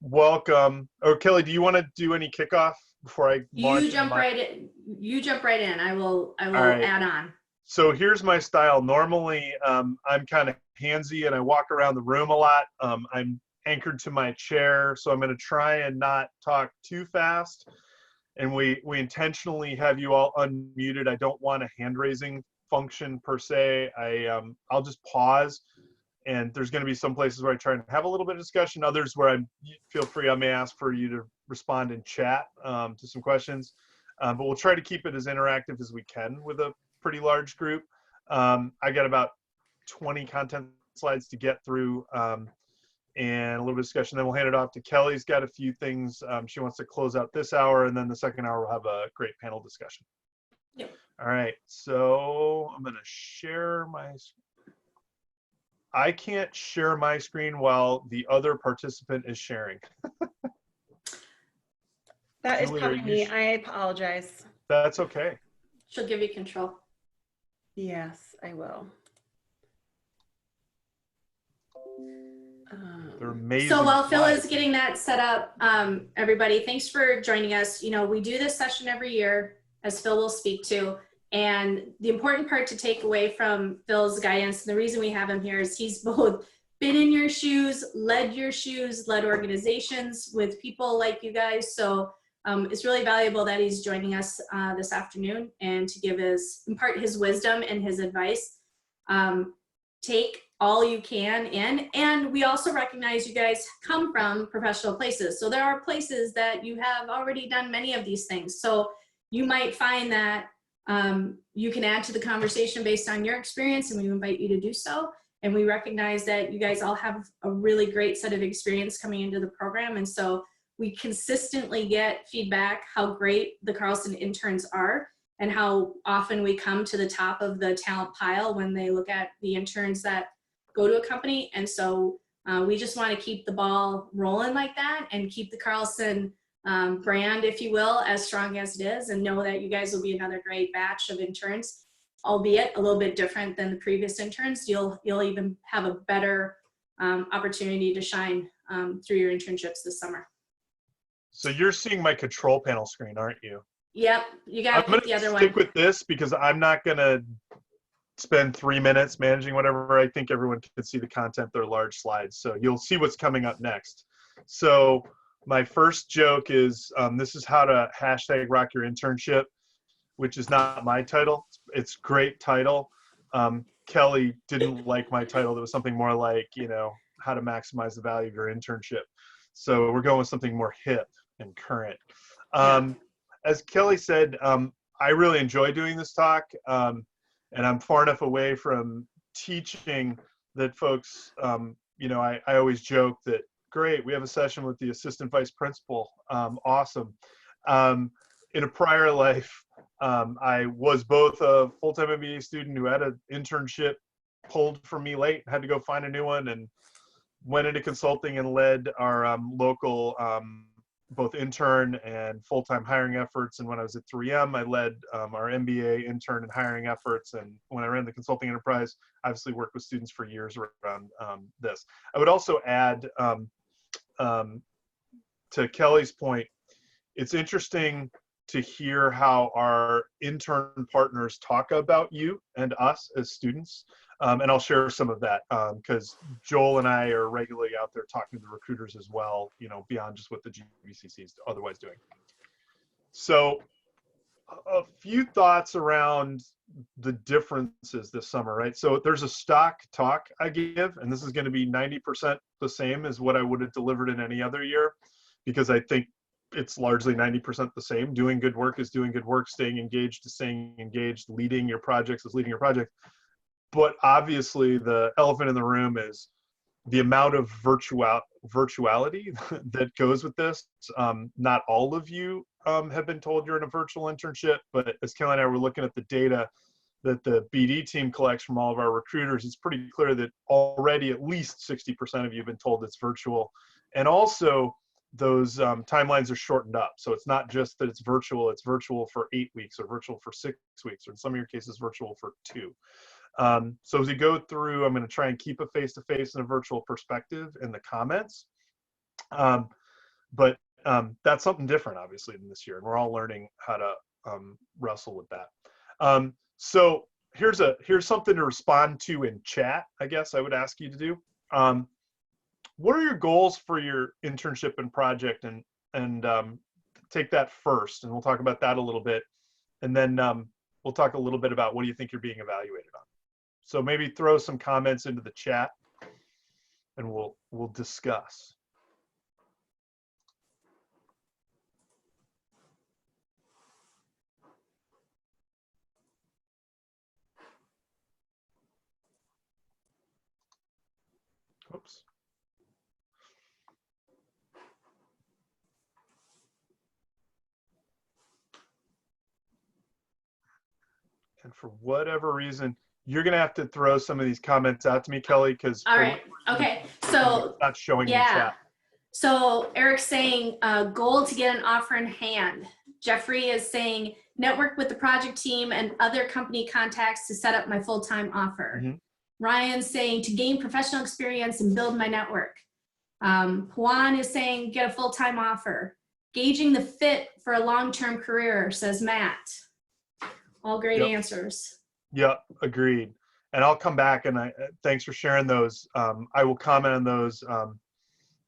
Welcome. Or Kelly, do you want to do any kickoff before I You launch into jump my? right in. You jump right in. I All will right. add on. So here's my style. Normally, I'm kind of handsy and I walk around the room a lot. I'm anchored to my chair, so I'm going to try and not talk too fast. And we intentionally have you all unmuted. I don't want a hand raising function per se. I'll just pause, and there's going to be some places where I try and have a little bit of discussion. Others where I feel free. I may ask for you to respond in chat to some questions, but we'll try to keep it as interactive as we can with a pretty large group. I got about 20 content slides to get through, and a little bit of discussion. Then we'll hand it off to Kelly's got a few things she wants to close out this hour, and then the second hour we'll have a great panel discussion. Yep. All right, so I'm going to share my. I can't share my screen while the other participant is sharing. That is Julie, probably me. I apologize. That's okay. She'll give you control. Yes, I will. They're amazing. So while Phil slides. is getting that set up, everybody, thanks for joining us. You know, we do this session every year, as Phil will speak to. And the important part to take away from Phil's guidance, and the reason we have him here is he's both been in your shoes, led organizations with people like you guys. So it's really valuable that he's joining us this afternoon and to impart his wisdom and his advice. Take all you can in, and we also recognize you guys come from professional places. So there are places that you have already done many of these things. So you might find that you can add to the conversation based on your experience, and we invite you to do so. And we recognize that you guys all have a really great set of experience coming into the program. And so we consistently get feedback how great the Carlson interns are and how often we come to the top of the talent pile when they look at the interns that go to a company. And so we just want to keep the ball rolling like that and keep the Carlson brand, if you will, as strong as it is, and know that you guys will be another great batch of interns, albeit a little bit different than the previous interns. You'll even have a better opportunity to shine through your internships this summer. So you're seeing my control panel screen, aren't you? Yep, you got to pick the other one. I'm going to stick with this because I'm not going to spend 3 minutes managing whatever. I think everyone can see the content. They're large slides, so you'll see what's coming up next. So my first joke is this is how to hashtag rock your internship, which is not my title. It's a great title. Kelly didn't like my title. It was something more like, you know, how to maximize the value of your internship. So we're going with something more hip and current. As Kelly said, I really enjoy doing this talk, and I'm far enough away from teaching that folks, you know, I always joke that, great, we have a session with the assistant vice principal. Awesome. In a prior life, I was both a full-time MBA student who had an internship pulled from me late, had to go find a new one, and went into consulting and led our local both intern and full-time hiring efforts. And when I was at 3M, I led our MBA intern and hiring efforts. And when I ran the consulting enterprise, I obviously worked with students for years around this. I would also add, to Kelly's point, it's interesting to hear how our intern partners talk about you and us as students. And I'll share some of that because Joel and I are regularly out there talking to the recruiters as well, you know, beyond just what the GVCC is otherwise doing. So a few thoughts around the differences this summer, right? So there's a stock talk I give, and this is going to be 90% the same as what I would have delivered in any other year, because I think it's largely 90% the same. Doing good work is doing good work. Staying engaged is staying engaged. Leading your projects is leading your project. But obviously the elephant in the room is the amount of virtuality that goes with this. Not all of you have been told you're in a virtual internship, but as Kelly and I were looking at the data that the BD team collects from all of our recruiters, it's pretty clear that already at least 60% of you have been told it's virtual. And also those timelines are shortened up. So it's not just that it's virtual for 8 weeks or virtual for 6 weeks, or in some of your cases, virtual for 2. So as we go through, I'm going to try and keep a face-to-face and a virtual perspective in the comments. But that's something different, obviously, than this year, and we're all learning how to wrestle with that. So here's something to respond to in chat. I guess I would ask you to do. What are your goals for your internship and project, and take that first, and we'll talk about that a little bit, and then we'll talk a little bit about what do you think you're being evaluated on. So maybe throw some comments into the chat, and we'll discuss. Oops. And for whatever reason, you're gonna have to throw some of these comments out to me, Kelly, because All right. Okay. So it's not showing in yeah. chat. So Eric's saying goal to get an offer in hand. Jeffrey is saying network with the project team and other company contacts to set up my full-time offer. Mm-hmm. Ryan's saying to gain professional experience and build my network. Juan is saying get a full-time offer. Gauging the fit for a long-term career, says Matt. All great answers. Yep, agreed. And I'll come back, and thanks for sharing those. I will comment on those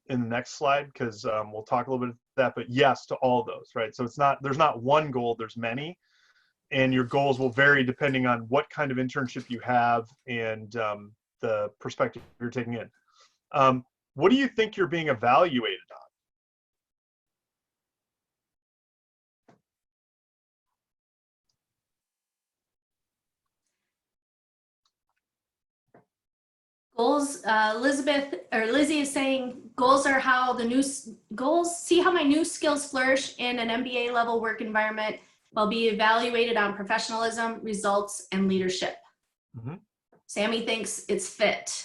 in the next slide, because we'll talk a little bit of that. But yes to all those, right? So there's not one goal, there's many, and your goals will vary depending on what kind of internship you have and the perspective you're taking in. What do you think you're being evaluated on? Goals, Lizzie is saying goals are how see how my new skills flourish in an MBA level work environment while be evaluated on professionalism, results, and leadership. Mm-hmm. Sammy thinks it's fit.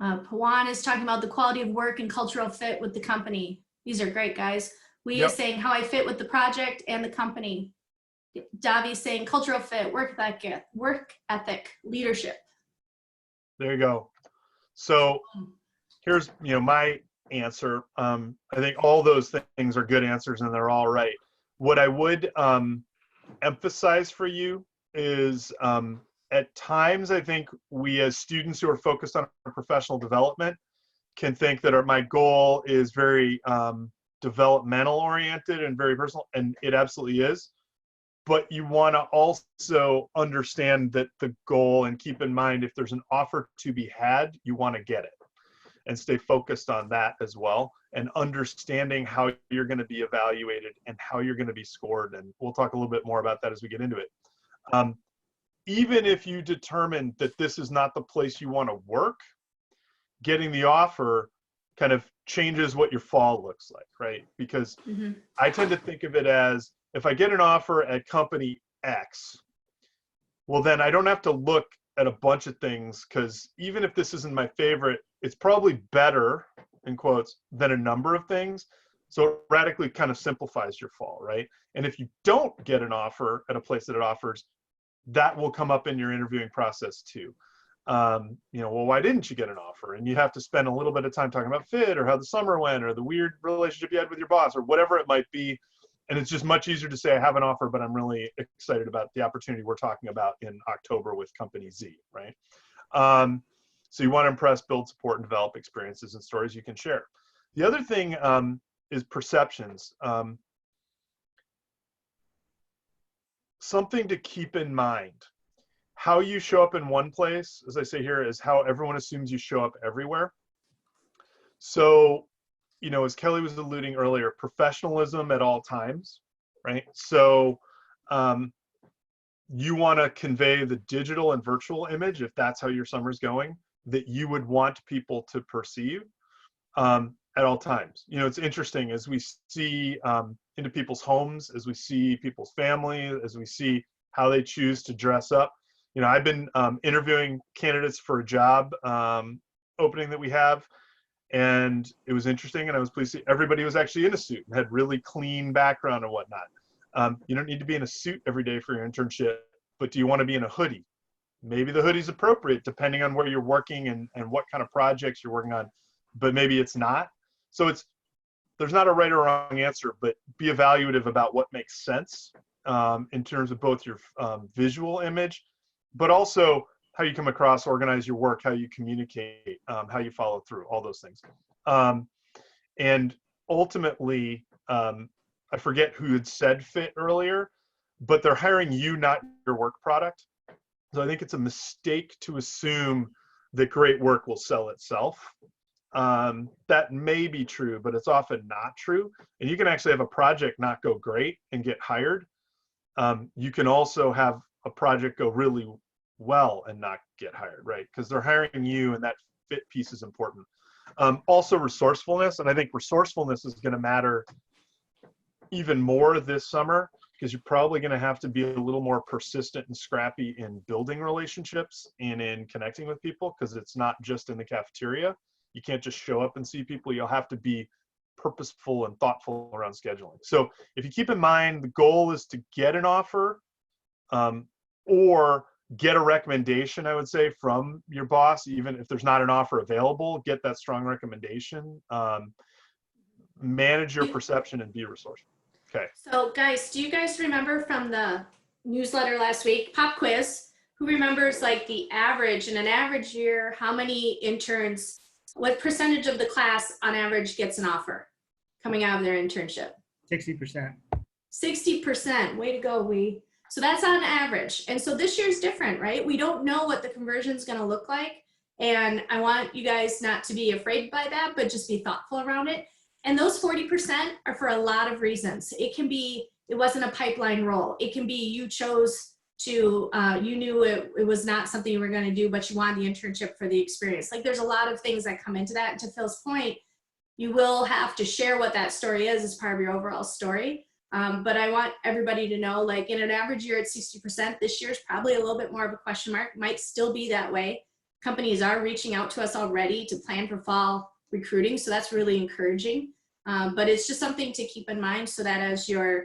Pawan is talking about the quality of work and cultural fit with the company. These are great, guys. We is saying how I fit with the project and the company. Davi's saying cultural fit, work ethic, leadership. There you go. So here's my answer. I think all those things are good answers, and they're all right. What I would emphasize for you is at times I think we as students who are focused on our professional development can think that my goal is very developmental oriented and very personal, and it absolutely is. But you want to also understand that the goal, and keep in mind, if there's an offer to be had, you want to get it and stay focused on that as well, and understanding how you're going to be evaluated and how you're going to be scored. And we'll talk a little bit more about that as we get into it. Even if you determine that this is not the place you want to work, getting the offer kind of changes what your fall looks like, right? Because I tend to think of it as, if I get an offer at company X, well, then I don't have to look at a bunch of things, because even if this isn't my favorite, it's probably better, in quotes, than a number of things. So it radically kind of simplifies your fall, right? And if you don't get an offer at a place that it offers, that will come up in your interviewing process too. Well, why didn't you get an offer? And you have to spend a little bit of time talking about fit, or how the summer went, or the weird relationship you had with your boss, or whatever it might be. And it's just much easier to say I have an offer, but I'm really excited about the opportunity we're talking about in October with Company Z, right? So you want to impress, build, support, and develop experiences and stories you can share. The other thing is perceptions. Something to keep in mind. How you show up in one place, as I say here, is how everyone assumes you show up everywhere. So, as Kelly was alluding earlier, professionalism at all times, right? So you want to convey the digital and virtual image, if that's how your summer's going, that you would want people to perceive at all times. It's interesting, as we see into people's homes, as we see people's family, as we see how they choose to dress up. I've been interviewing candidates for a job opening that we have, and it was interesting, and I was pleased to see everybody was actually in a suit and had really clean background and whatnot. You don't need to be in a suit every day for your internship, but do you want to be in a hoodie? Maybe the hoodie's appropriate depending on where you're working and what kind of projects you're working on, but maybe it's not. So there's not a right or wrong answer, but be evaluative about what makes sense in terms of both your visual image, but also how you come across, organize your work, how you communicate, how you follow through, all those things. And ultimately, I forget who had said fit earlier, but they're hiring you, not your work product. So I think it's a mistake to assume that great work will sell itself. That may be true, but it's often not true. And you can actually have a project not go great and get hired. You can also have a project go really well and not get hired, right? Because they're hiring you, and that fit piece is important. Also resourcefulness, and I think resourcefulness is going to matter even more this summer, because you're probably going to have to be a little more persistent and scrappy in building relationships and in connecting with people, because it's not just in the cafeteria. You can't just show up and see people. You'll have to be purposeful and thoughtful around scheduling. So if you keep in mind, the goal is to get an offer or get a recommendation, I would say, from your boss. Even if there's not an offer available, get that strong recommendation. Manage your perception and be resourceful. Okay. So guys, do you guys remember from the newsletter last week, pop quiz, who remembers like the average in an average year, how many interns, what percentage of the class on average gets an offer coming out of their internship? 60%. 60%, way to go, So that's on average. And so this year's different, right? We don't know what the conversion is going to look like. And I want you guys not to be afraid by that, but just be thoughtful around it. And those 40% are for a lot of reasons. It can be, it wasn't a pipeline role. It can be you chose to, you knew it was not something you were going to do, but you wanted the internship for the experience. Like there's a lot of things that come into that. And to Phil's point, you will have to share what that story is as part of your overall story. But I want everybody to know, like in an average year at 60%, this year's probably a little bit more of a question mark, might still be that way. Companies are reaching out to us already to plan for fall recruiting. So that's really encouraging. But it's just something to keep in mind so that as you're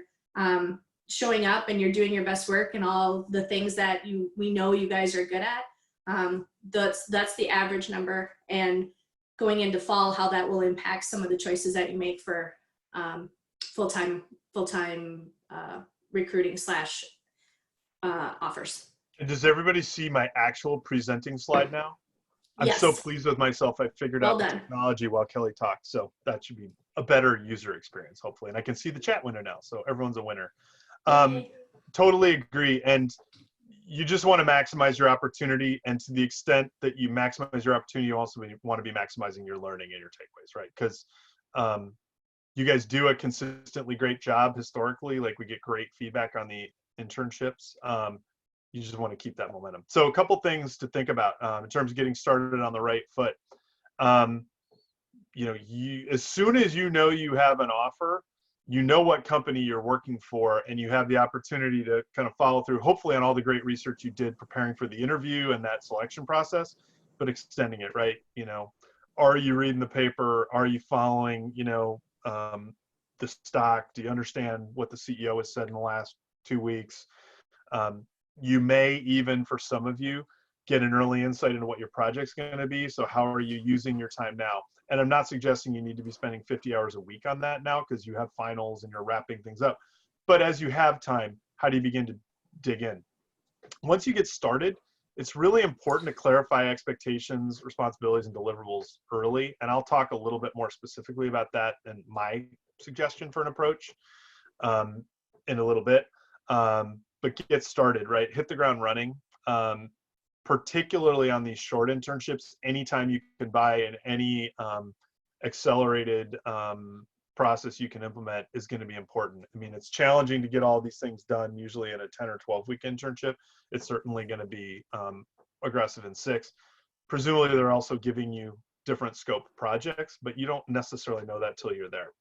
showing up and you're doing your best work and all the things that we know you guys are good at, that's the average number. And going into fall, how that will impact some of the choices that you make for full-time recruiting / offers. And does everybody see my actual presenting slide now? I'm Yes. so pleased with myself. I figured Well out the done. technology while Kelly talked. So that should be a better user experience, hopefully. And I can see the chat window now. So everyone's a winner. Yay. Totally agree. And you just want to maximize your opportunity. And to the extent that you maximize your opportunity, you also want to be maximizing your learning and your takeaways, right? Because you guys do a consistently great job historically. Like we get great feedback on the internships. You just want to keep that momentum. So a couple things to think about in terms of getting started on the right foot. As soon as you know you have an offer, you know what company you're working for, and you have the opportunity to kind of follow through, hopefully on all the great research you did preparing for the interview and that selection process, but extending it, right? Are you reading the paper? Are you following, the stock? Do you understand what the CEO has said in the last 2 weeks? You may even, for some of you, get an early insight into what your project's going to be. So how are you using your time now? And I'm not suggesting you need to be spending 50 hours a week on that now because you have finals and you're wrapping things up. But as you have time, how do you begin to dig in? Once you get started, it's really important to clarify expectations, responsibilities, and deliverables early. And I'll talk a little bit more specifically about that and my suggestion for an approach in a little bit. But get started, right? Hit the ground running, particularly on these short internships. Anytime you can buy in any accelerated process you can implement is going to be important. I mean, it's challenging to get all these things done usually in a 10 or 12-week internship. It's certainly going to be aggressive in 6. Presumably, they're also giving you different scope projects, but you don't necessarily know that till you're there.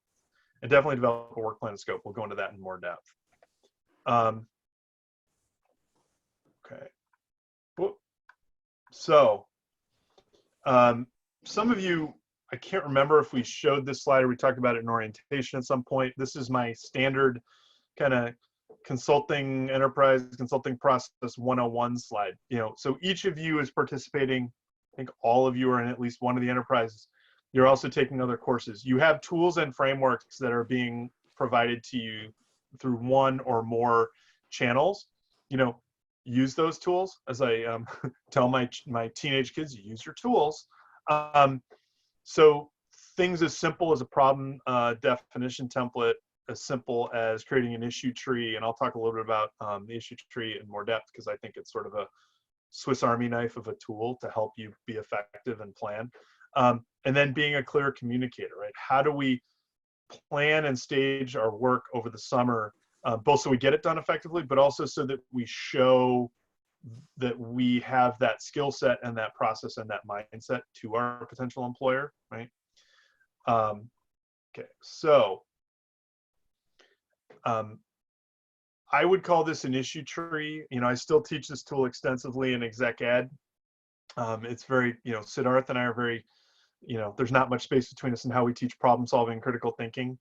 And definitely develop a work plan and scope. We'll go into that in more depth. Okay. So some of you, I can't remember if we showed this slide or we talked about it in orientation at some point. This is my standard kind of enterprise consulting process 101 slide. So each of you is participating. I think all of you are in at least one of the enterprises. You're also taking other courses. You have tools and frameworks that are being provided to you through one or more channels. You know, use those tools. As I tell my teenage kids, use your tools. So things as simple as a problem definition template, as simple as creating an issue tree, and I'll talk a little bit about the issue tree in more depth because I think it's sort of a Swiss Army knife of a tool to help you be effective and plan. And then being a clear communicator, right? How do we plan and stage our work over the summer, both so we get it done effectively, but also so that we show that we have that skill set and that process and that mindset to our potential employer, right? Okay, so I would call this an issue tree. You know, I still teach this tool extensively in exec ed. It's very, you know, Siddharth and I are very, you know, there's not much space between us in how we teach problem solving, critical thinking.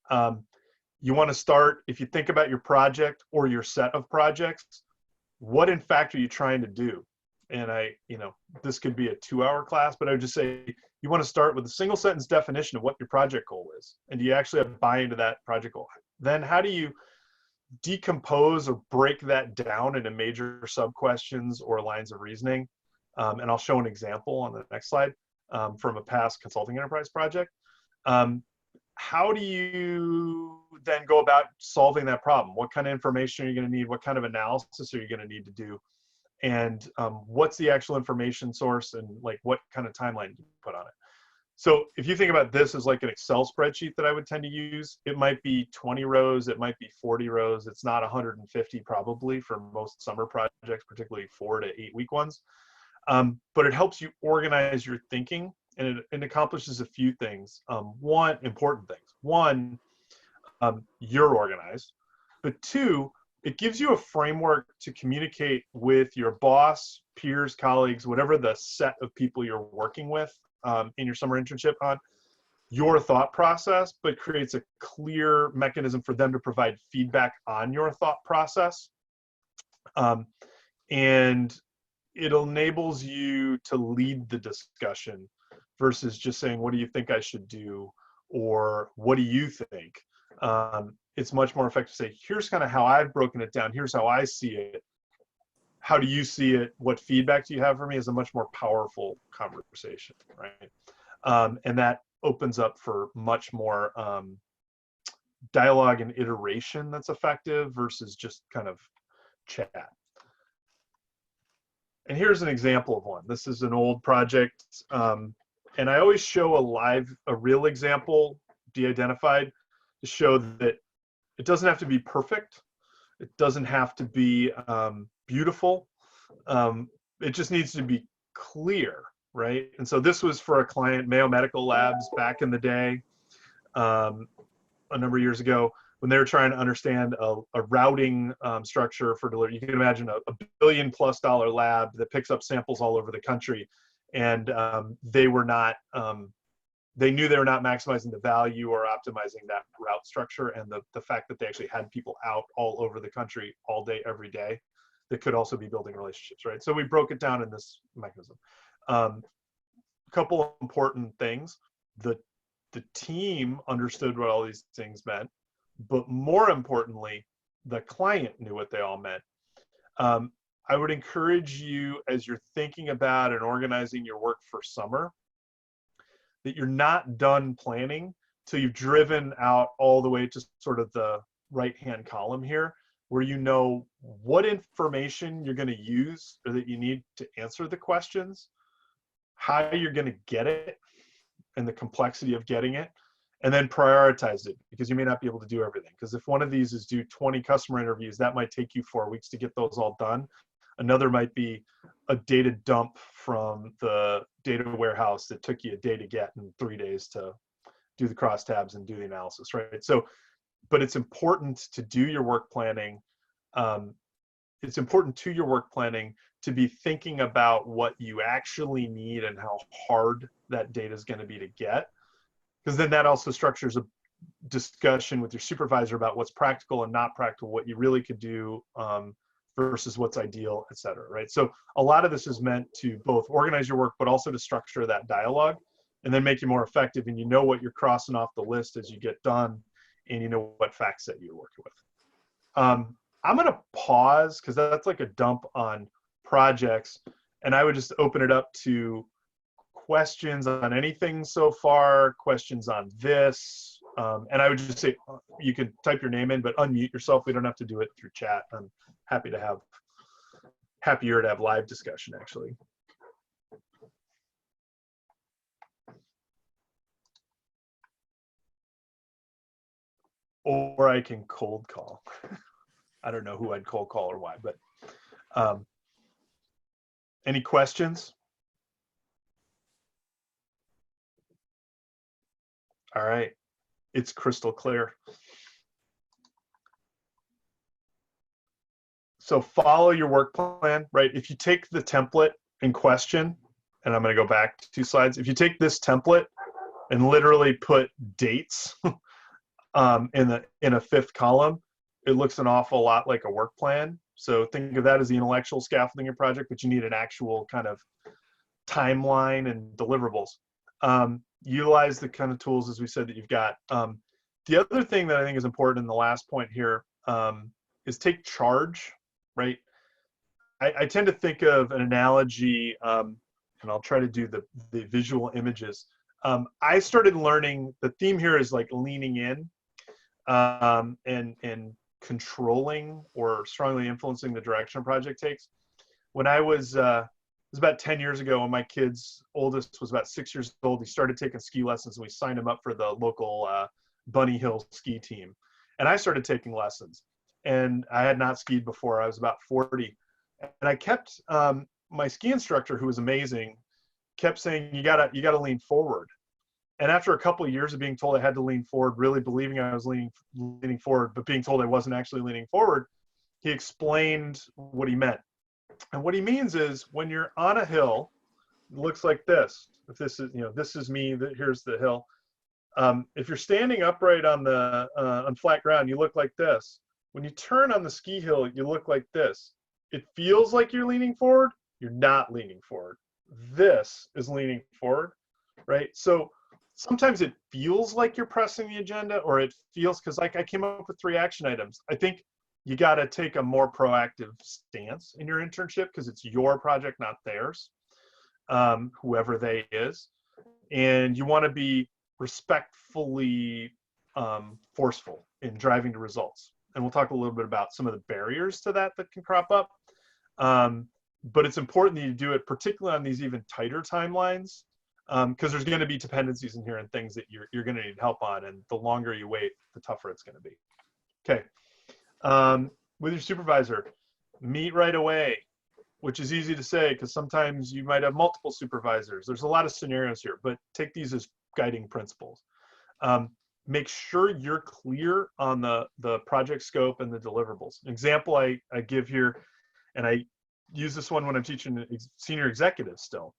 You want to start, if you think about your project or your set of projects, what in fact are you trying to do? And you know, this could be a 2-hour class, but I would just say you want to start with a single sentence definition of what your project goal is. And do you actually have buy-in to that project goal? Then how do you decompose or break that down into major sub-questions or lines of reasoning? And I'll show an example on the next slide from a past consulting enterprise project. How do you then go about solving that problem? What kind of information are you going to need? What kind of analysis are you going to need to do? And what's the actual information source, and like what kind of timeline do you put on it? So if you think about this as like an Excel spreadsheet that I would tend to use, it might be 20 rows, it might be 40 rows. It's not 150 probably for most summer projects, particularly 4 to 8 week ones. But it helps you organize your thinking, and it accomplishes a few things. Important things. One, you're organized. But two, it gives you a framework to communicate with your boss, peers, colleagues, whatever the set of people you're working with in your summer internship on, your thought process, but creates a clear mechanism for them to provide feedback on your thought process. And it enables you to lead the discussion versus just saying, what do you think I should do? Or what do you think? It's much more effective to say, here's kind of how I've broken it down. Here's how I see it. How do you see it? What feedback do you have for me? Is a much more powerful conversation, right? And that opens up for much more dialogue and iteration that's effective versus just kind of chat. And here's an example of one. This is an old project. And I always show a real example de-identified to show that it doesn't have to be perfect. It doesn't have to be beautiful. It just needs to be clear, right? And so this was for a client, Mayo Medical Labs, back in the day, a number of years ago, when they were trying to understand a routing structure for delivery. You can imagine a $1 billion+ lab that picks up samples all over the country. And they were not, they knew they were not maximizing the value or optimizing that route structure, and the fact that they actually had people out all over the country all day, every day, that could also be building relationships, right? So we broke it down in this mechanism. A couple of important things. The team understood what all these things meant, but more importantly, the client knew what they all meant. I would encourage you, as you're thinking about and organizing your work for summer, that you're not done planning till you've driven out all the way to sort of the right-hand column here, where you know what information you're going to use or that you need to answer the questions, how you're going to get it, and the complexity of getting it, and then prioritize it, because you may not be able to do everything. Because if one of these is do 20 customer interviews, that might take you 4 weeks to get those all done. Another might be a data dump from the data warehouse that took you a day to get and 3 days to do the crosstabs and do the analysis, right? So, but it's important to do your work planning. It's important to your work planning to be thinking about what you actually need and how hard that data is going to be to get. Because then that also structures a discussion with your supervisor about what's practical and not practical, what you really could do versus what's ideal, et cetera, right? So a lot of this is meant to both organize your work, but also to structure that dialogue and then make you more effective, and you know what you're crossing off the list as you get done, and you know what fact set you're working with. I'm going to pause because that's like a dump on projects, and I would just open it up to questions on anything so far, questions on this, and I would just say you can type your name in, but unmute yourself. We don't have to do it through chat. I'm happier to have live discussion, actually. Or I can cold call. I don't know who I'd cold call or why, but any questions? All right, it's crystal clear. So follow your work plan, right? If you take the template in question, and I'm going to go back 2 slides. If you take this template and literally put dates in a 5th column, it looks an awful lot like a work plan. So think of that as the intellectual scaffolding your project, but you need an actual kind of timeline and deliverables. Utilize the kind of tools, as we said, that you've got. The other thing that I think is important in the last point here is take charge, right? I tend to think of an analogy, and I'll try to do the visual images. I started learning, the theme here is like leaning in and controlling or strongly influencing the direction a project takes. When I was, it was about 10 years ago when my kid's oldest was about 6 years old, he started taking ski lessons, and we signed him up for the local Bunny Hill ski team. And I started taking lessons, and I had not skied before. I was about 40. And I kept, my ski instructor, who was amazing, kept saying, you gotta lean forward. And after a couple of years of being told I had to lean forward, really believing I was leaning forward, but being told I wasn't actually leaning forward, he explained what he meant. And what he means is when you're on a hill, it looks like this. If this is, this is me, here's the hill. If you're standing upright on flat ground, you look like this. When you turn on the ski hill, you look like this. It feels like you're leaning forward. You're not leaning forward. This is leaning forward, right? So sometimes it feels like you're pressing the agenda, or it feels, because like I came up with 3 action items. I think you got to take a more proactive stance in your internship because it's your project, not theirs, whoever they is. And you want to be respectfully forceful in driving to results. And we'll talk a little bit about some of the barriers to that can crop up. But it's important that you do it, particularly on these even tighter timelines, because there's going to be dependencies in here and things that you're going to need help on. And the longer you wait, the tougher it's going to be. Okay. With your supervisor, meet right away, which is easy to say because sometimes you might have multiple supervisors. There's a lot of scenarios here, but take these as guiding principles. Make sure you're clear on the project scope and the deliverables. An example I give here, and I use this one when I'm teaching senior executives still.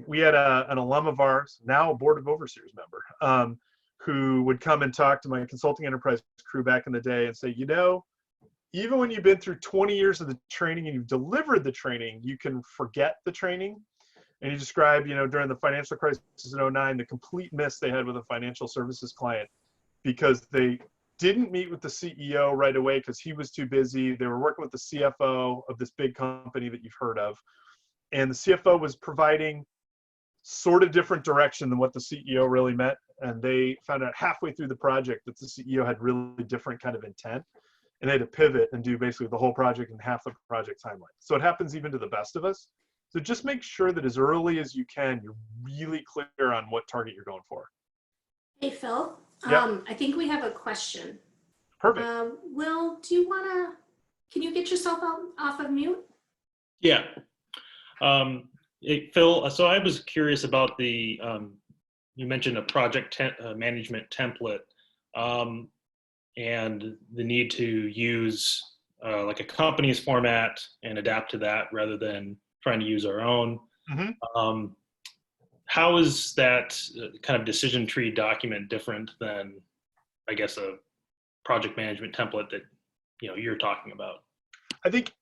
We had an alum of ours, now a board of overseers member, who would come and talk to my consulting enterprise crew back in the day and say, even when you've been through 20 years of the training and you've delivered the training, you can forget the training. And he described, during the financial crisis in 2009, the complete miss they had with a financial services client because they didn't meet with the CEO right away because he was too busy. They were working with the CFO of this big company that you've heard of. And the CFO was providing sort of different direction than what the CEO really meant. And they found out halfway through the project that the CEO had really different kind of intent. And they had to pivot and do basically the whole project in half the project timeline. So it happens even to the best of us. So just make sure that as early as you can, you're really clear on what target you're going for. Hey, Phil. Yep. I think we have a question. Perfect. Will, can you get yourself off of mute? Yeah. Hey, Phil, so I was curious about the, you mentioned a project management template and the need to use like a company's format and adapt to that rather than trying to use our own. Mm-hmm. How is that kind of decision tree document different than, I guess, a project management template that you're talking about? I think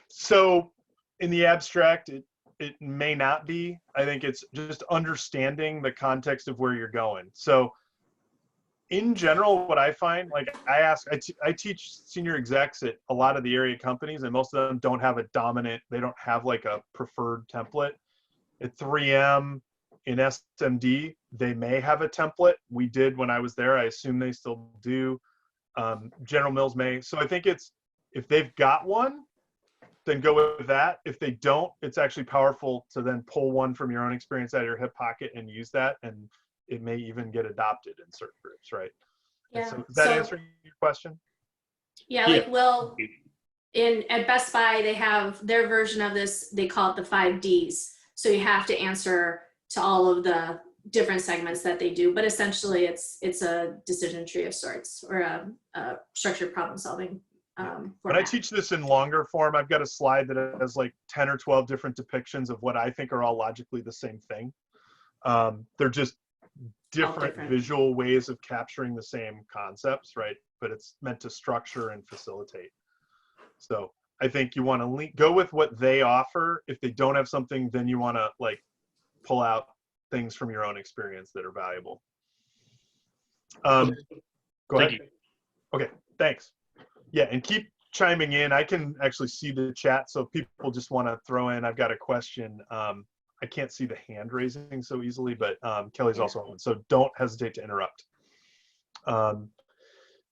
so. In the abstract, it may not be. I think it's just understanding the context of where you're going. So in general, what I find, like I teach senior execs at a lot of the area companies, and most of them don't have a dominant, they don't have like a preferred template. At 3M, in SMD, they may have a template. We did when I was there. I assume they still do. General Mills may. So I think it's, if they've got one, then go with that. If they don't, it's actually powerful to then pull one from your own experience out of your hip pocket and use that. And it may even get adopted in certain groups, right? Yeah. So is that answering your question? Yeah, like Will, at Best Buy, they have their version of this, they call it the 5 Ds. So you have to answer to all of the different segments that they do, but essentially it's a decision tree of sorts, or a structured problem solving When I teach this in longer form, I've got a slide that has like 10 or 12 different depictions of what I think are all logically the same thing. They're just different visual ways of capturing the same concepts, right? But it's meant to structure and facilitate. So I think you want to go with what they offer. If they don't have something, then you want to like pull out things from your own experience that are valuable. Go ahead. Okay, thanks. Yeah, and keep chiming in. I can actually see the chat, so if people just want to throw in, I've got a question. I can't see the hand raising so easily, but Kelly's also on, so don't hesitate to interrupt.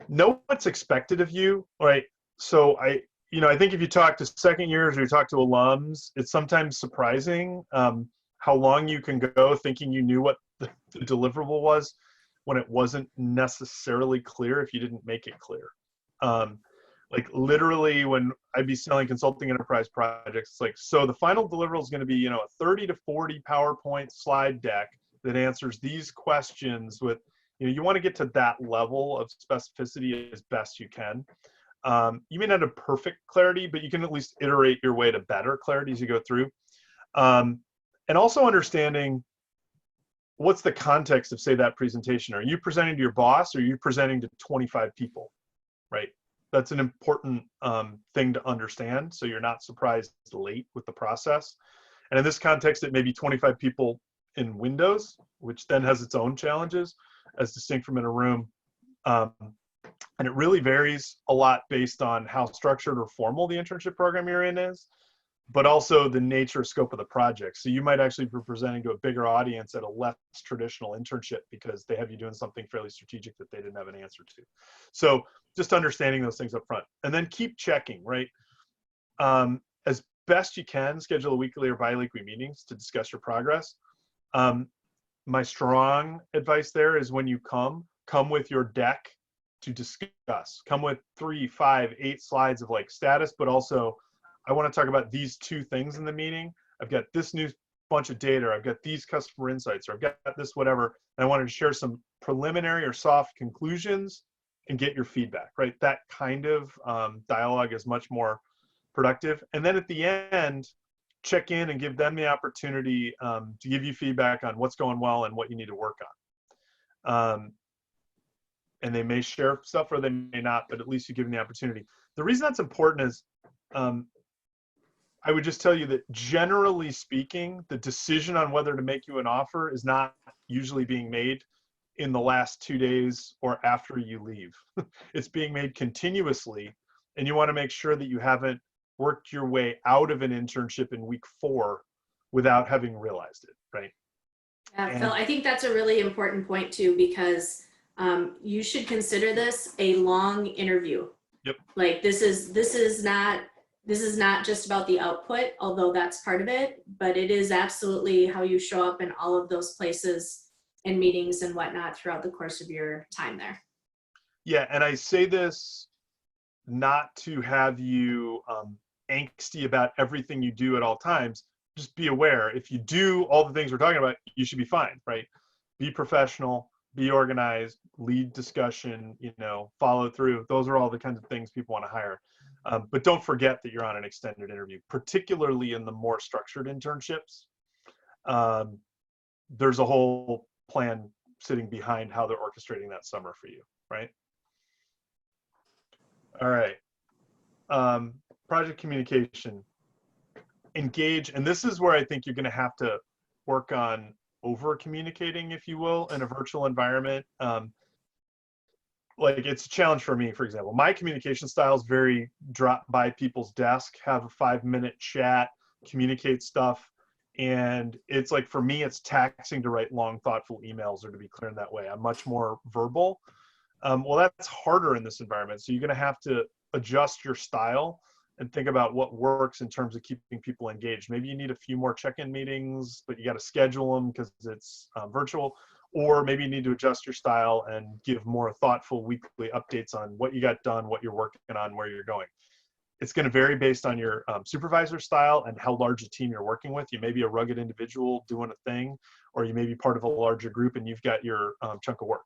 Know what's expected of you, right? So I think if you talk to second years or you talk to alums, it's sometimes surprising how long you can go thinking you knew what the deliverable was when it wasn't necessarily clear if you didn't make it clear. Like literally when I'd be selling consulting enterprise projects, it's like, so the final deliverable is going to be, a 30 to 40 PowerPoint slide deck that answers these questions with, you want to get to that level of specificity as best you can. You may not have perfect clarity, but you can at least iterate your way to better clarity as you go through. And also understanding what's the context of, say, that presentation. Are you presenting to your boss, or are you presenting to 25 people, right? That's an important thing to understand, so you're not surprised late with the process. And in this context, it may be 25 people in Windows, which then has its own challenges as distinct from in a room. And it really varies a lot based on how structured or formal the internship program you're in is, but also the nature or scope of the project. So you might actually be presenting to a bigger audience at a less traditional internship because they have you doing something fairly strategic that they didn't have an answer to. So just understanding those things up front, and then keep checking, right? As best you can, schedule a weekly or bi-weekly meetings to discuss your progress. My strong advice there is when you come with your deck to discuss. Come with 3, 5, 8 slides of like status, but also I want to talk about these 2 things in the meeting. I've got this new bunch of data, or I've got these customer insights, or I've got this whatever. And I wanted to share some preliminary or soft conclusions and get your feedback, right? That kind of dialogue is much more productive. And then at the end, check in and give them the opportunity to give you feedback on what's going well and what you need to work on. And they may share stuff or they may not, but at least you give them the opportunity. The reason that's important is I would just tell you that generally speaking, the decision on whether to make you an offer is not usually being made in the last 2 days or after you leave. It's being made continuously, and you want to make sure that you haven't worked your way out of an internship in week 4 without having realized it, right? Yeah, Phil, I think that's a really important point too, because you should consider this a long interview. Yep. Like this is not just about the output, although that's part of it, but it is absolutely how you show up in all of those places and meetings and whatnot throughout the course of your time there. Yeah, and I say this not to have you angsty about everything you do at all times. Just be aware, if you do all the things we're talking about, you should be fine, right? Be professional, be organized, lead discussion, follow through. Those are all the kinds of things people want to hire. But don't forget that you're on an extended interview, particularly in the more structured internships. There's a whole plan sitting behind how they're orchestrating that summer for you, right? All right. Project communication. engage, and this is where I think you're going to have to work on over communicating, if you will, in a virtual environment. Like it's a challenge for me, for example. My communication style is very drop by people's desk, have a 5-minute chat, communicate stuff. And it's like, for me, it's taxing to write long, thoughtful emails or to be clear in that way. I'm much more verbal. Well, that's harder in this environment. So you're going to have to adjust your style and think about what works in terms of keeping people engaged. Maybe you need a few more check-in meetings, but you got to schedule them because it's virtual. Or maybe you need to adjust your style and give more thoughtful weekly updates on what you got done, what you're working on, where you're going. It's going to vary based on your supervisor style and how large a team you're working with. You may be a rugged individual doing a thing, or you may be part of a larger group and you've got your chunk of work.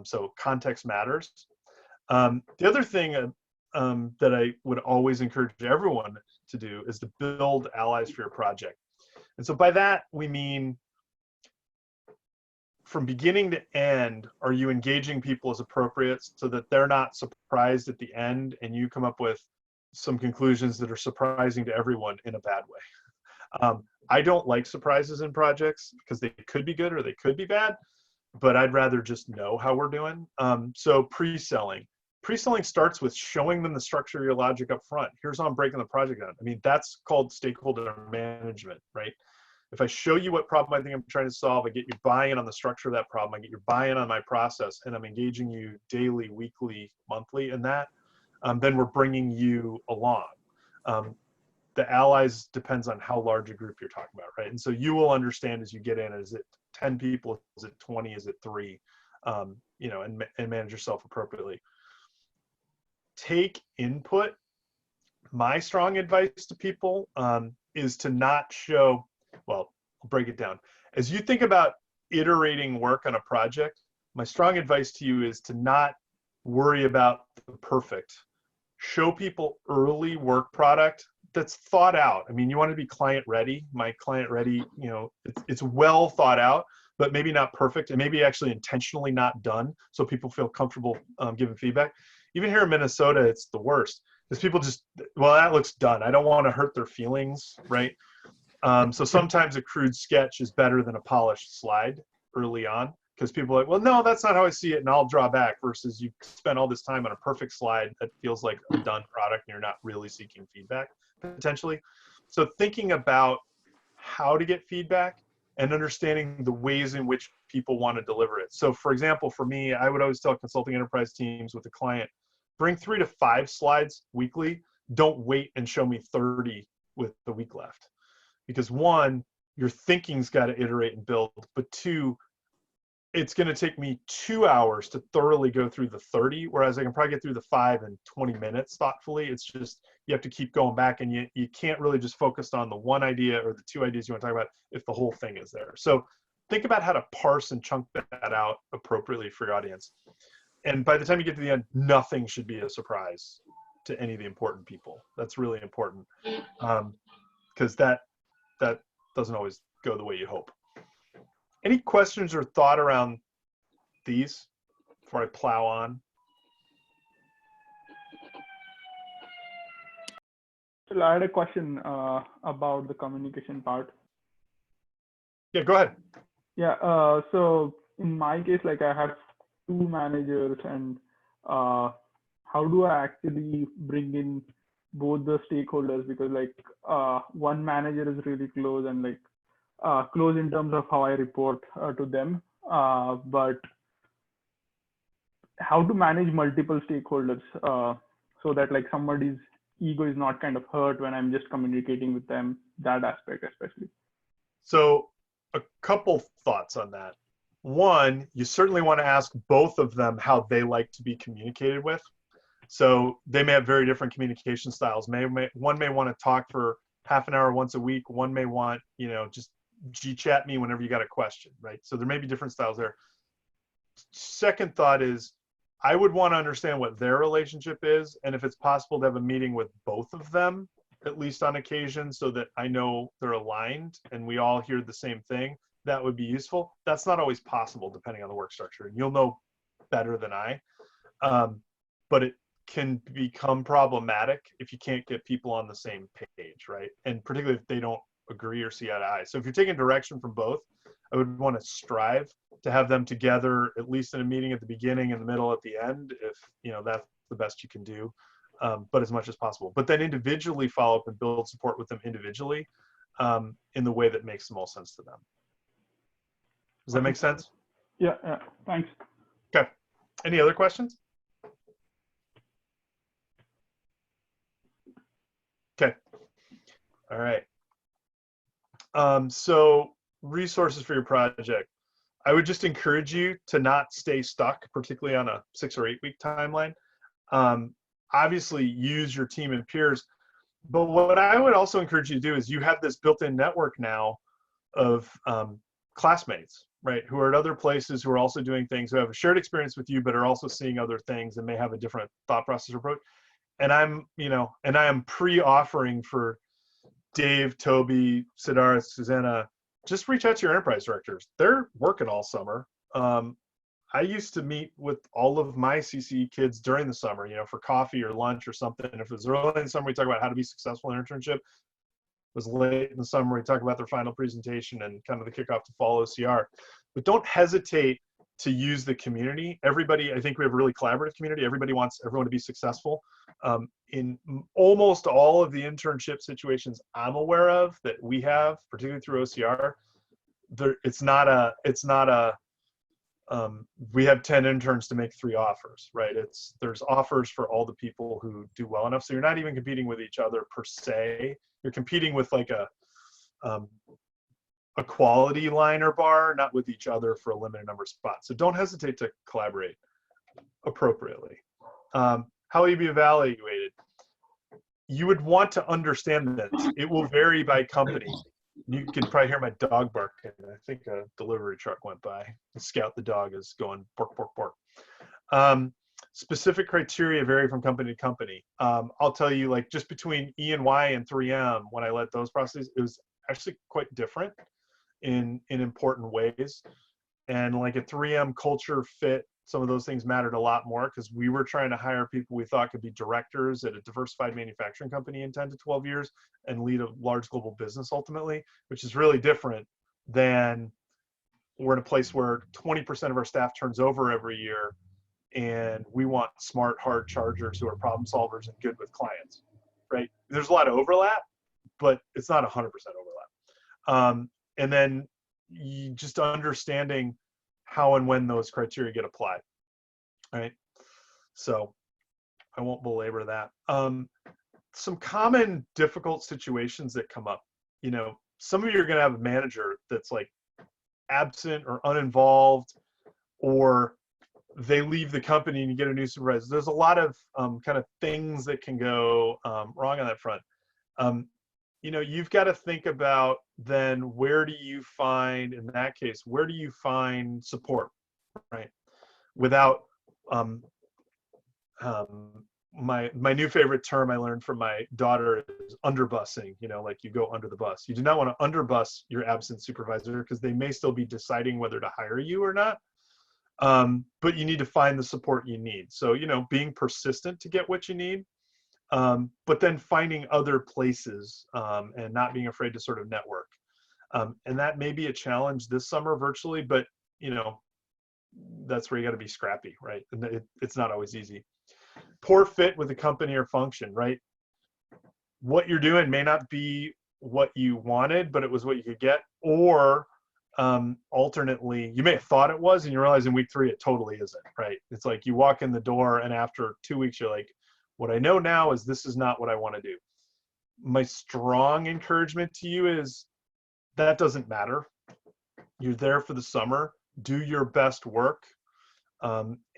So context matters. The other thing that I would always encourage everyone to do is to build allies for your project. And so by that, we mean from beginning to end, are you engaging people as appropriate so that they're not surprised at the end and you come up with some conclusions that are surprising to everyone in a bad way. I don't like surprises in projects because they could be good or they could be bad, but I'd rather just know how we're doing. So pre-selling. Pre-selling starts with showing them the structure of your logic up front. Here's how I'm breaking the project down. I mean, that's called stakeholder management, right? If I show you what problem I think I'm trying to solve, I get you buy-in on the structure of that problem, I get your buy-in on my process, and I'm engaging you daily, weekly, monthly in that, then we're bringing you along. The allies depends on how large a group you're talking about, right? And so you will understand as you get in, is it 10 people, is it 20, is it 3, you know, and manage yourself appropriately. Take input. My strong advice to people is to not show, well, I'll break it down. As you think about iterating work on a project, my strong advice to you is to not worry about the perfect. Show people early work product that's thought out. I mean, you want to be client ready. My client ready, you know, it's well thought out, but maybe not perfect, and maybe actually intentionally not done, so people feel comfortable giving feedback. Even here in Minnesota, it's the worst. Because people just, well, that looks done. I don't want to hurt their feelings, right? So sometimes a crude sketch is better than a polished slide early on, because people are like, well, no, that's not how I see it, and I'll draw back, versus you spend all this time on a perfect slide that feels like a done product and you're not really seeking feedback, potentially. So thinking about how to get feedback and understanding the ways in which people want to deliver it. So for example, for me, I would always tell consulting enterprise teams with a client, bring 3 to 5 slides weekly. Don't wait and show me 30 with the week left. Because 1, your thinking's got to iterate and build, but 2, it's going to take me 2 hours to thoroughly go through the 30, whereas I can probably get through the 5 in 20 minutes thoughtfully. It's just, you have to keep going back, and you can't really just focus on the 1 idea or the 2 ideas you want to talk about if the whole thing is there. So think about how to parse and chunk that out appropriately for your audience. And by the time you get to the end, nothing should be a surprise to any of the important people. That's really important, because that doesn't always go the way you hope. Any questions or thought around these before I plow on? So I had a question about the communication part. Yeah, go ahead. Yeah, so in my case, like I have 2 managers, and how do I actually bring in both the stakeholders? Because like one manager is really close and like close in terms of how I report to them, but how to manage multiple stakeholders so that like somebody's ego is not kind of hurt when I'm just communicating with them, that aspect especially. So a couple thoughts on that. 1, you certainly want to ask both of them how they like to be communicated with. So they may have very different communication styles. One may want to talk for half an hour once a week. One may want, you know, just G-chat me whenever you got a question, right? So there may be different styles there. Second thought is, I would want to understand what their relationship is, and if it's possible to have a meeting with both of them, at least on occasion, so that I know they're aligned and we all hear the same thing. That would be useful. That's not always possible depending on the work structure, and you'll know better than I. But can become problematic if you can't get people on the same page, right? And particularly if they don't agree or see eye to eye. So if you're taking direction from both, I would want to strive to have them together, at least in a meeting at the beginning, in the middle, at the end, if that's the best you can do, but as much as possible. But then individually follow up and build support with them individually in the way that makes the most sense to them. Does that make sense? Yeah, thanks. Okay. Any other questions? Okay. All right. So resources for your project. I would just encourage you to not stay stuck, particularly on a 6 or 8 week timeline. Obviously use your team and peers, but what I would also encourage you to do is you have this built-in network now of classmates, right, who are at other places, who are also doing things, who have a shared experience with you, but are also seeing other things and may have a different thought process or approach. And I am pre-offering for Dave, Toby, Siddharth, Susanna, just reach out to your enterprise directors. They're working all summer. I used to meet with all of my CCE kids during the summer, for coffee or lunch or something. If it was early in the summer, we talk about how to be successful in an internship. It was late in the summer, we talk about their final presentation and kind of the kickoff to fall OCR. But don't hesitate to use the community. Everybody, I think we have a really collaborative community. Everybody wants everyone to be successful. In almost all of the internship situations I'm aware of that we have, particularly through OCR, we have 10 interns to make 3 offers, right? There's offers for all the people who do well enough. So you're not even competing with each other per se. You're competing with like a quality line or bar, not with each other for a limited number of spots. So don't hesitate to collaborate appropriately. How will you be evaluated? You would want to understand this. It will vary by company. You can probably hear my dog barking. I think a delivery truck went by. Scout the dog is going pork, pork, pork. Specific criteria vary from company to company. I'll tell you, like just between E&Y and 3M, when I led those processes, it was actually quite different in important ways. And like at 3M, culture fit, some of those things mattered a lot more because we were trying to hire people we thought could be directors at a diversified manufacturing company in 10 to 12 years and lead a large global business ultimately, which is really different than we're in a place where 20% of our staff turns over every year and we want smart, hard chargers who are problem solvers and good with clients, right? There's a lot of overlap, but it's not 100% overlap. And then you just understanding how and when those criteria get applied, right? So I won't belabor that. Some common difficult situations that come up, some of you are going to have a manager that's like absent or uninvolved, or they leave the company and you get a new supervisor. There's a lot of kind of things that can go wrong on that front. You've got to think about then where do you find support, right? Without my new favorite term I learned from my daughter is underbussing, like you go under the bus. You do not want to underbus your absent supervisor because they may still be deciding whether to hire you or not. But you need to find the support you need. So, being persistent to get what you need. But then finding other places and not being afraid to sort of network. And that may be a challenge this summer virtually, but that's where you got to be scrappy, right? And it's not always easy. Poor fit with a company or function, right? What you're doing may not be what you wanted, but it was what you could get. Or alternately, you may have thought it was, and you realize in week 3 it totally isn't, right? It's like you walk in the door and after 2 weeks you're like, what I know now is this is not what I want to do. My strong encouragement to you is that doesn't matter. You're there for the summer. Do your best work.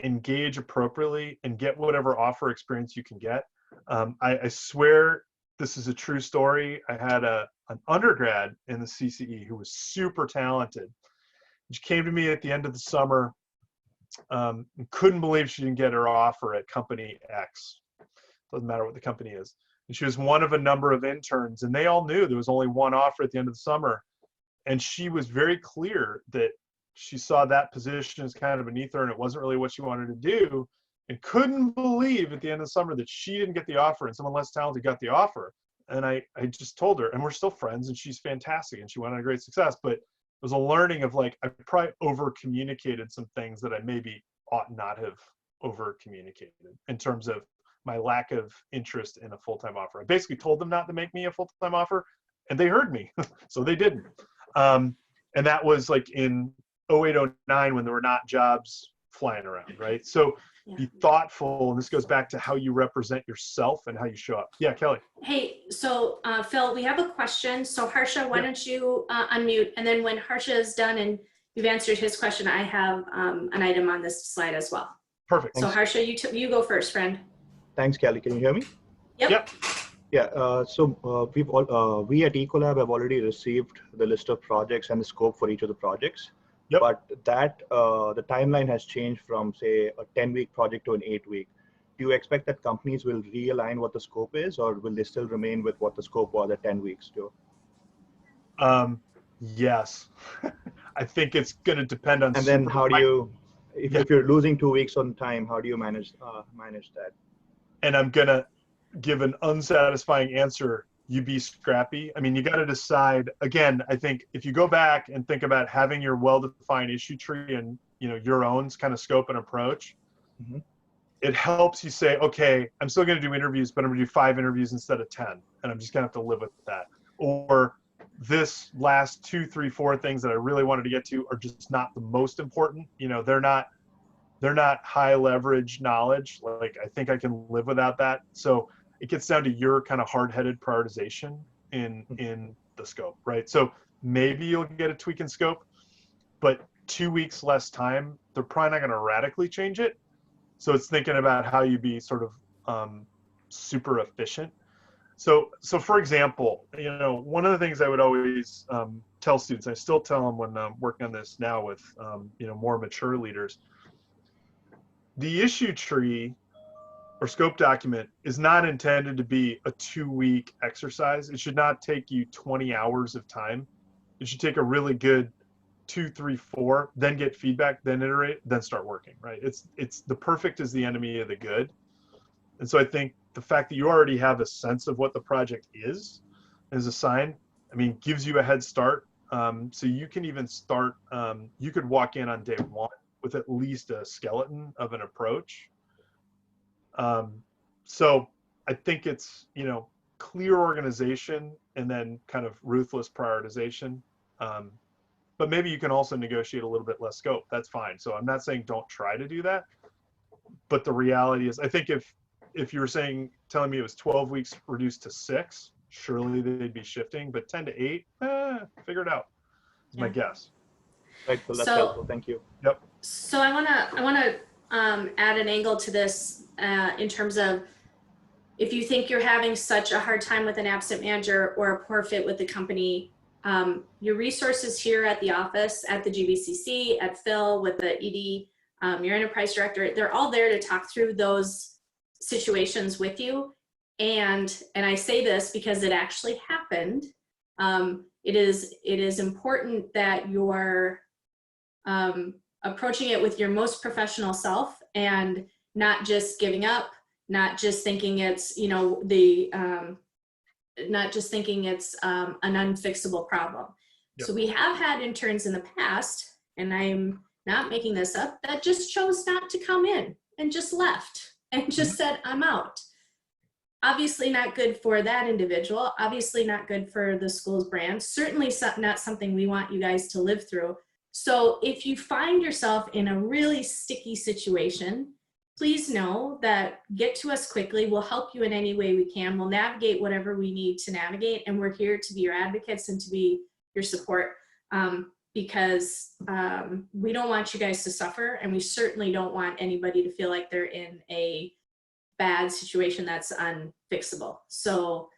Engage appropriately and get whatever offer experience you can get. I swear this is a true story. I had an undergrad in the CCE who was super talented. She came to me at the end of the summer and couldn't believe she didn't get her offer at company X. Doesn't matter what the company is. And she was one of a number of interns, and they all knew there was only one offer at the end of the summer. And she was very clear that she saw that position as kind of beneath her, and it wasn't really what she wanted to do. and couldn't believe at the end of the summer that she didn't get the offer and someone less talented got the offer. And I just told her, and we're still friends, and she's fantastic, and she went on a great success. But it was a learning of like, I probably over communicated some things that I maybe ought not have over communicated in terms of my lack of interest in a full-time offer. I basically told them not to make me a full-time offer, and they heard me, so they didn't. And that was like in 08, 09 when there were not jobs flying around, right? So be thoughtful, and this goes back to how you represent yourself and how you show up. Yeah, Kelly. Hey, so Phil, we have a question. So Harsha, why don't you unmute? And then when Harsha is done and you've answered his question, I have an item on this slide as well. Perfect. So Harsha, you go first, friend. Thanks, Kelly. Can you hear me? Yep. Yeah. We at Ecolab have already received the list of projects and the scope for each of the projects. Yep. But that the timeline has changed from, say, a 10-week project to an 8-week. Do you expect that companies will realign what the scope is, or will they still remain with what the scope was at 10 weeks too? Yes. I think it's going to depend on. And then how do you, if you're losing 2 weeks on time, how do you manage that? And I'm going to give an unsatisfying answer. You be scrappy. I mean, you got to decide. Again, I think if you go back and think about having your well-defined issue tree and, you know, your own kind of scope and approach, it helps you say, okay, I'm still going to do interviews, but I'm going to do 5 interviews instead of 10. And I'm just going to have to live with that. Or this last 2, 3, 4 things that I really wanted to get to are just not the most important. You know, they're not high leverage knowledge. Like, I think I can live without that. So it gets down to your kind of hard-headed prioritization in the scope, right? So maybe you'll get a tweak in scope, but 2 weeks less time, they're probably not going to radically change it. So it's thinking about how you be sort of super efficient. So for example, you know, one of the things I would always tell students, I still tell them when I'm working on this now with you know, more mature leaders, the issue tree or scope document is not intended to be a 2-week exercise. It should not take you 20 hours of time. It should take a really good 2, 3, 4, then get feedback, then iterate, then start working, right? It's the perfect is the enemy of the good. And so I think the fact that you already have a sense of what the project is a sign, I mean, gives you a head start. So you can even start, you could walk in on day 1 with at least a skeleton of an approach. So I think it's, you know, clear organization and then kind of ruthless prioritization. But maybe you can also negotiate a little bit less scope. That's fine. So I'm not saying don't try to do that. But the reality is, I think if you were telling me it was 12 weeks reduced to 6, surely they'd be shifting. But 10 to 8, figure it out. Is my guess. Right. So that's helpful. Thank you. Yep. So I wanna add an angle to this in terms of if you think you're having such a hard time with an absent manager or a poor fit with the company, your resources here at the office, at the GBCC, at Phil, with the ED, your enterprise director, they're all there to talk through those situations with you. And I say this because it actually happened. It is important that you're approaching it with your most professional self and not just giving up, not just thinking it's, you know, not just thinking it's an unfixable problem. Yep. So we have had interns in the past, and I'm not making this up, that just chose not to come in and just left and just said, I'm out. Obviously not good for that individual, obviously not good for the school's brand, certainly not something we want you guys to live through. So if you find yourself in a really sticky situation, please know that get to us quickly. We'll help you in any way we can. We'll navigate whatever we need to navigate, and we're here to be your advocates and to be your support because we don't want you guys to suffer, and we certainly don't want anybody to feel like they're in a bad situation that's unfixable. So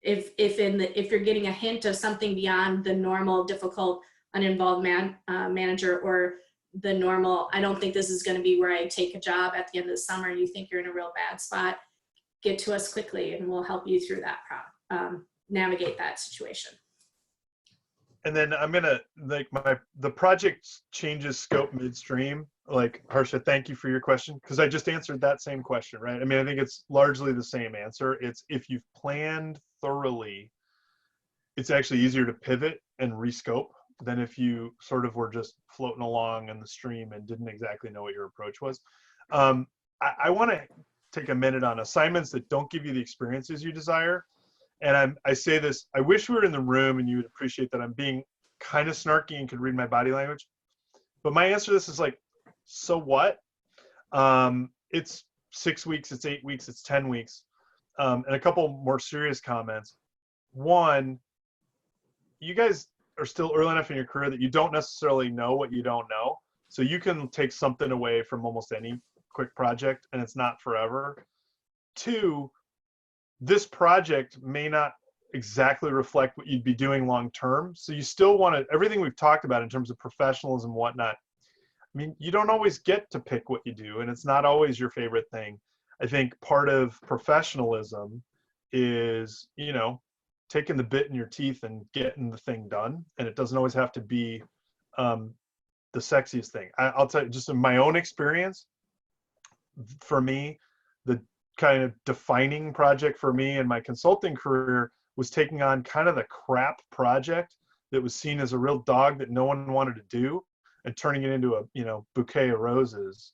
if you're getting a hint of something beyond the normal difficult uninvolved manager or the normal, I don't think this is going to be where I take a job at the end of the summer, and you think you're in a real bad spot, get to us quickly and we'll help you through that navigate that situation. and then I'm gonna like the project changes scope midstream. Like Harsha, thank you for your question because I just answered that same question, right? I mean, I think it's largely the same answer. It's if you've planned thoroughly, it's actually easier to pivot and rescope than if you sort of were just floating along in the stream and didn't exactly know what your approach was. I want to take a minute on assignments that don't give you the experiences you desire. And I say this, I wish we were in the room and you would appreciate that I'm being kind of snarky and could read my body language. But my answer to this is like, so what? It's 6 weeks, it's 8 weeks, it's 10 weeks. And a couple more serious comments. One, you guys are still early enough in your career that you don't necessarily know what you don't know. So you can take something away from almost any quick project and it's not forever. Two, this project may not exactly reflect what you'd be doing long term. So you still want to, everything we've talked about in terms of professionalism and whatnot, I mean, you don't always get to pick what you do, and it's not always your favorite thing. I think part of professionalism is, you know, taking the bit in your teeth and getting the thing done. And it doesn't always have to be the sexiest thing. I'll tell you, just in my own experience, for me, the kind of defining project for me in my consulting career was taking on kind of the crap project that was seen as a real dog that no one wanted to do and turning it into a, you know, bouquet of roses.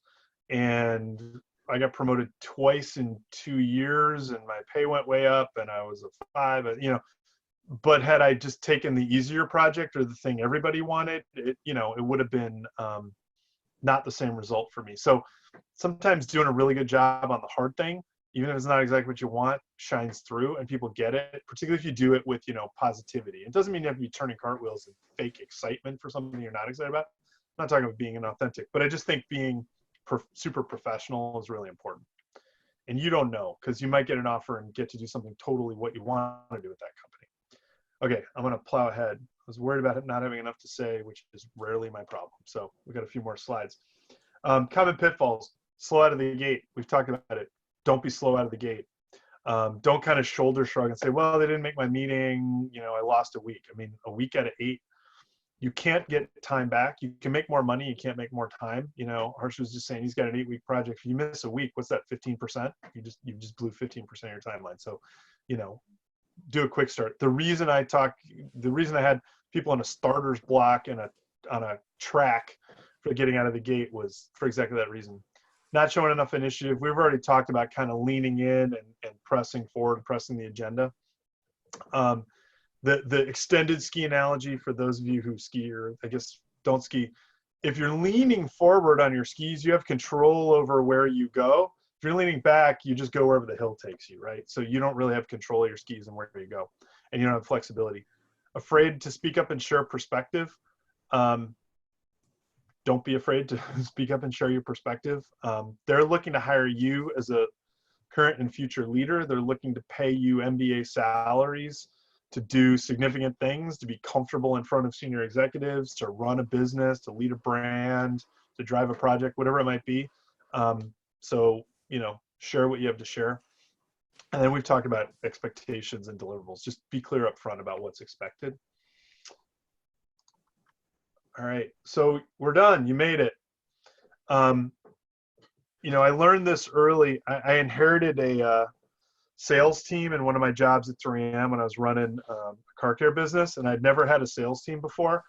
And I got promoted twice in 2 years and my pay went way up and I was a 5, you know, but had I just taken the easier project or the thing everybody wanted, it, you know, it would have been not the same result for me. So sometimes doing a really good job on the hard thing, even if it's not exactly what you want, shines through and people get it, particularly if you do it with, you know, positivity. It doesn't mean you have to be turning cartwheels and fake excitement for something you're not excited about. I'm not talking about being inauthentic, but I just think being super professional is really important. And you don't know, because you might get an offer and get to do something totally what you want to do with that company. Okay, I'm gonna plow ahead. I was worried about not having enough to say, which is rarely my problem. So we got a few more slides. Common pitfalls, slow out of the gate. We've talked about it. Don't be slow out of the gate. Don't kind of shoulder shrug and say, well, they didn't make my meeting, you know, I lost a week. I mean, a week out of 8, you can't get time back. You can make more money. You can't make more time. You know, Harsh was just saying he's got an 8-week project. If you miss a week, what's that, 15%? You just blew 15% of your timeline. So, you know, do a quick start. The reason I had people on a starter's block and on a track for getting out of the gate was for exactly that reason. Not showing enough initiative. We've already talked about kind of leaning in and pressing forward, pressing the agenda. The extended ski analogy for those of you who ski or I guess don't ski, if you're leaning forward on your skis, you have control over where you go. If you're leaning back, you just go wherever the hill takes you, right? So you don't really have control of your skis and where you go, and you don't have flexibility. Afraid to speak up and share perspective. Don't be afraid to speak up and share your perspective. They're looking to hire you as a current and future leader. They're looking to pay you MBA salaries to do significant things, to be comfortable in front of senior executives, to run a business, to lead a brand, to drive a project, whatever it might be. So, you know, share what you have to share. And then we've talked about expectations and deliverables. Just be clear up front about what's expected. All right, so we're done. You made it. You know, I learned this early. I inherited a sales team in one of my jobs at 3M when I was running a car care business, and I'd never had a sales team before.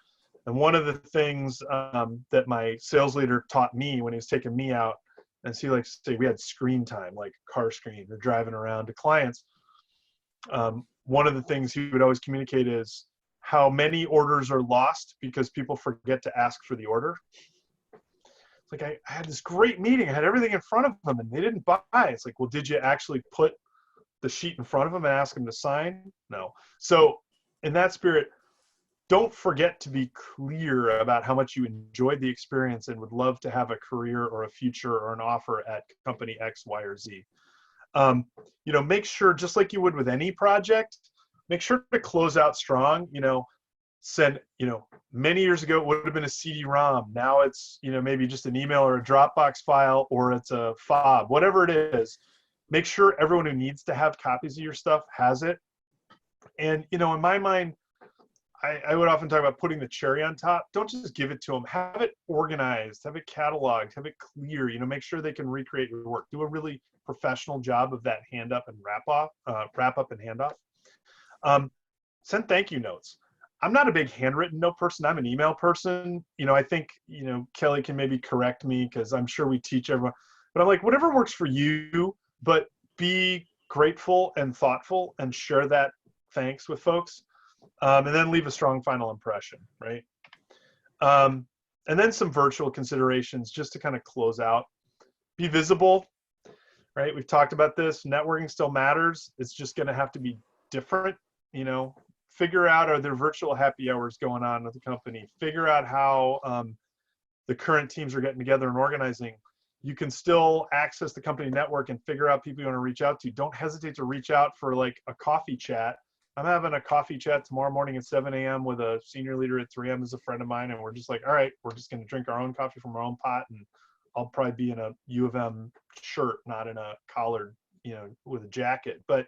And one of the things that my sales leader taught me when he was taking me out, and so he likes to say we had screen time, like car screen or driving around to clients. One of the things he would always communicate is how many orders are lost because people forget to ask for the order. It's like, I had this great meeting. I had everything in front of them and they didn't buy. It's like, well, did you actually put the sheet in front of them and ask them to sign? No. So in that spirit, don't forget to be clear about how much you enjoyed the experience and would love to have a career or a future or an offer at company X, Y, or Z. You know, make sure, just like you would with any project, make sure to close out strong. You know, send, you know, many years ago, it would have been a CD-ROM. Now it's, you know, maybe just an email or a Dropbox file, or it's a fob, whatever it is. Make sure everyone who needs to have copies of your stuff has it. And, you know, in my mind, I would often talk about putting the cherry on top. Don't just give it to them. Have it organized, have it cataloged, have it clear, you know, make sure they can recreate your work. Do a really professional job of that hand up and wrap up and handoff. Send thank you notes. I'm not a big handwritten note person. I'm an email person. You know, I think, you know, Kelly can maybe correct me because I'm sure we teach everyone, but I'm like, whatever works for you, but be grateful and thoughtful and share that thanks with folks. And then leave a strong final impression, right? And then some virtual considerations just to kind of close out. Be visible, right? We've talked about this. Networking still matters. It's just going to have to be different, you know. Figure out, are there virtual happy hours going on with the company? Figure out how the current teams are getting together and organizing. You can still access the company network and figure out people you want to reach out to. Don't hesitate to reach out for like a coffee chat. I'm having a coffee chat tomorrow morning at 7 a.m. with a senior leader at 3M who's a friend of mine. And we're just like, all right, we're just going to drink our own coffee from our own pot. And I'll probably be in a U of M shirt, not in a collared, you know, with a jacket. But,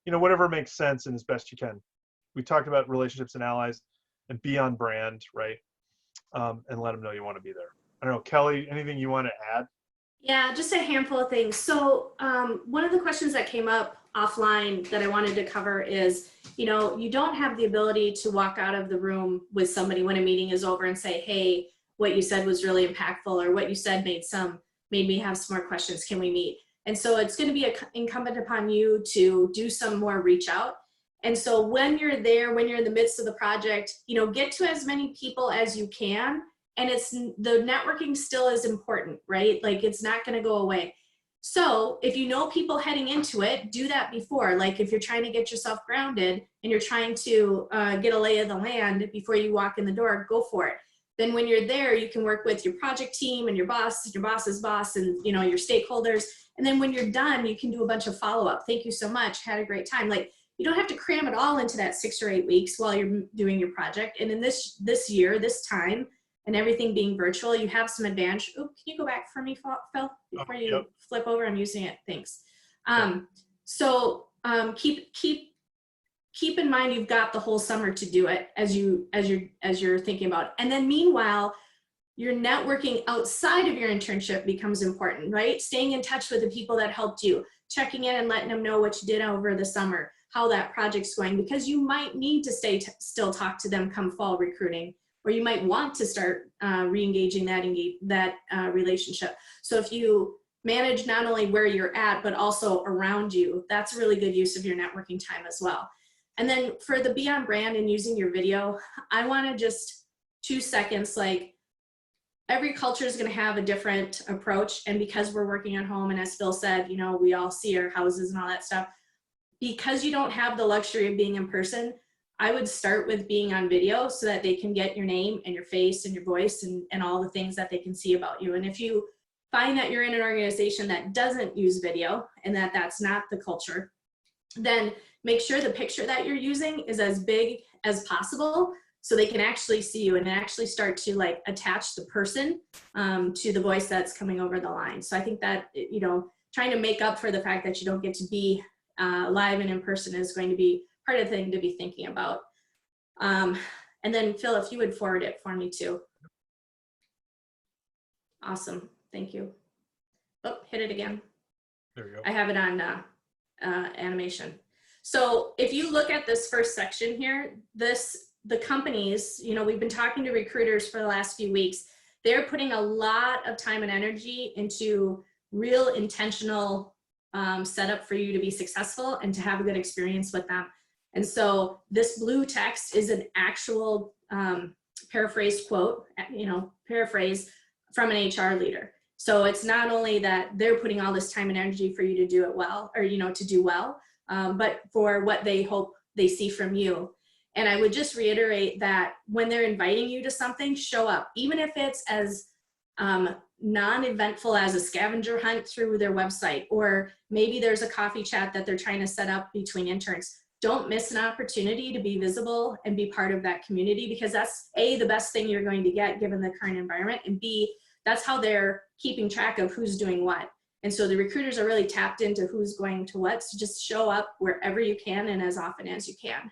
you know, whatever makes sense and as best you can. We talked about relationships and allies and be on brand, right? And let them know you want to be there. I don't know, Kelly, anything you want to add? Yeah, just a handful of things. So one of the questions that came up offline that I wanted to cover is, you know, you don't have the ability to walk out of the room with somebody when a meeting is over and say, hey, what you said was really impactful, or what you said made me have some more questions. Can we meet? And so it's going to be incumbent upon you to do some more reach out. And so when you're there, when you're in the midst of the project, you know, get to as many people as you can. And the networking still is important, right? Like it's not going to go away. So if you know people heading into it, do that before. Like if you're trying to get yourself grounded and you're trying to get a lay of the land before you walk in the door, go for it. Then when you're there, you can work with your project team and your boss, your boss's boss, and you know your stakeholders. And then when you're done, you can do a bunch of follow-up. Thank you so much. Had a great time. Like you don't have to cram it all into that 6 or 8 weeks while you're doing your project. And in this year, this time, and everything being virtual, you have some advantage. Oh, can you go back for me, Phil, before you flip over? I'm using it. Thanks. So keep in mind you've got the whole summer to do it as you're thinking about it. And then meanwhile, your networking outside of your internship becomes important, right? Staying in touch with the people that helped you, checking in and letting them know what you did over the summer, how that project's going, because you might need to still talk to them come fall recruiting, or you might want to start re-engaging that relationship. So if you manage not only where you're at, but also around you, that's a really good use of your networking time as well. And then for the be on brand and using your video, I wanna just 2 seconds, like every culture is gonna have a different approach. And because we're working at home, and as Phil said, you know, we all see our houses and all that stuff, because you don't have the luxury of being in person, I would start with being on video so that they can get your name and your face and your voice and all the things that they can see about you. And if you find that you're in an organization that doesn't use video and that's not the culture, then make sure the picture that you're using is as big as possible so they can actually see you and actually start to like attach the person to the voice that's coming over the line. So I think that, you know, trying to make up for the fact that you don't get to be live and in person is going to be part of the thing to be thinking about. And then Phil, if you would forward it for me too. Awesome, thank you. Oh, hit it again. There you go. I have it on animation. So if you look at this first section here, the companies, you know, we've been talking to recruiters for the last few weeks. They're putting a lot of time and energy into real intentional setup for you to be successful and to have a good experience with them. And so this blue text is an actual paraphrased quote, you know, paraphrase from an HR leader. So it's not only that they're putting all this time and energy for you to do it well, or, you know, to do well, but for what they hope they see from you. And I would just reiterate that when they're inviting you to something, show up, even if it's as non-eventful as a scavenger hunt through their website, or maybe there's a coffee chat that they're trying to set up between interns. Don't miss an opportunity to be visible and be part of that community, because that's A, the best thing you're going to get given the current environment, and B, that's how they're keeping track of who's doing what. And so the recruiters are really tapped into who's going to what, so just show up wherever you can and as often as you can.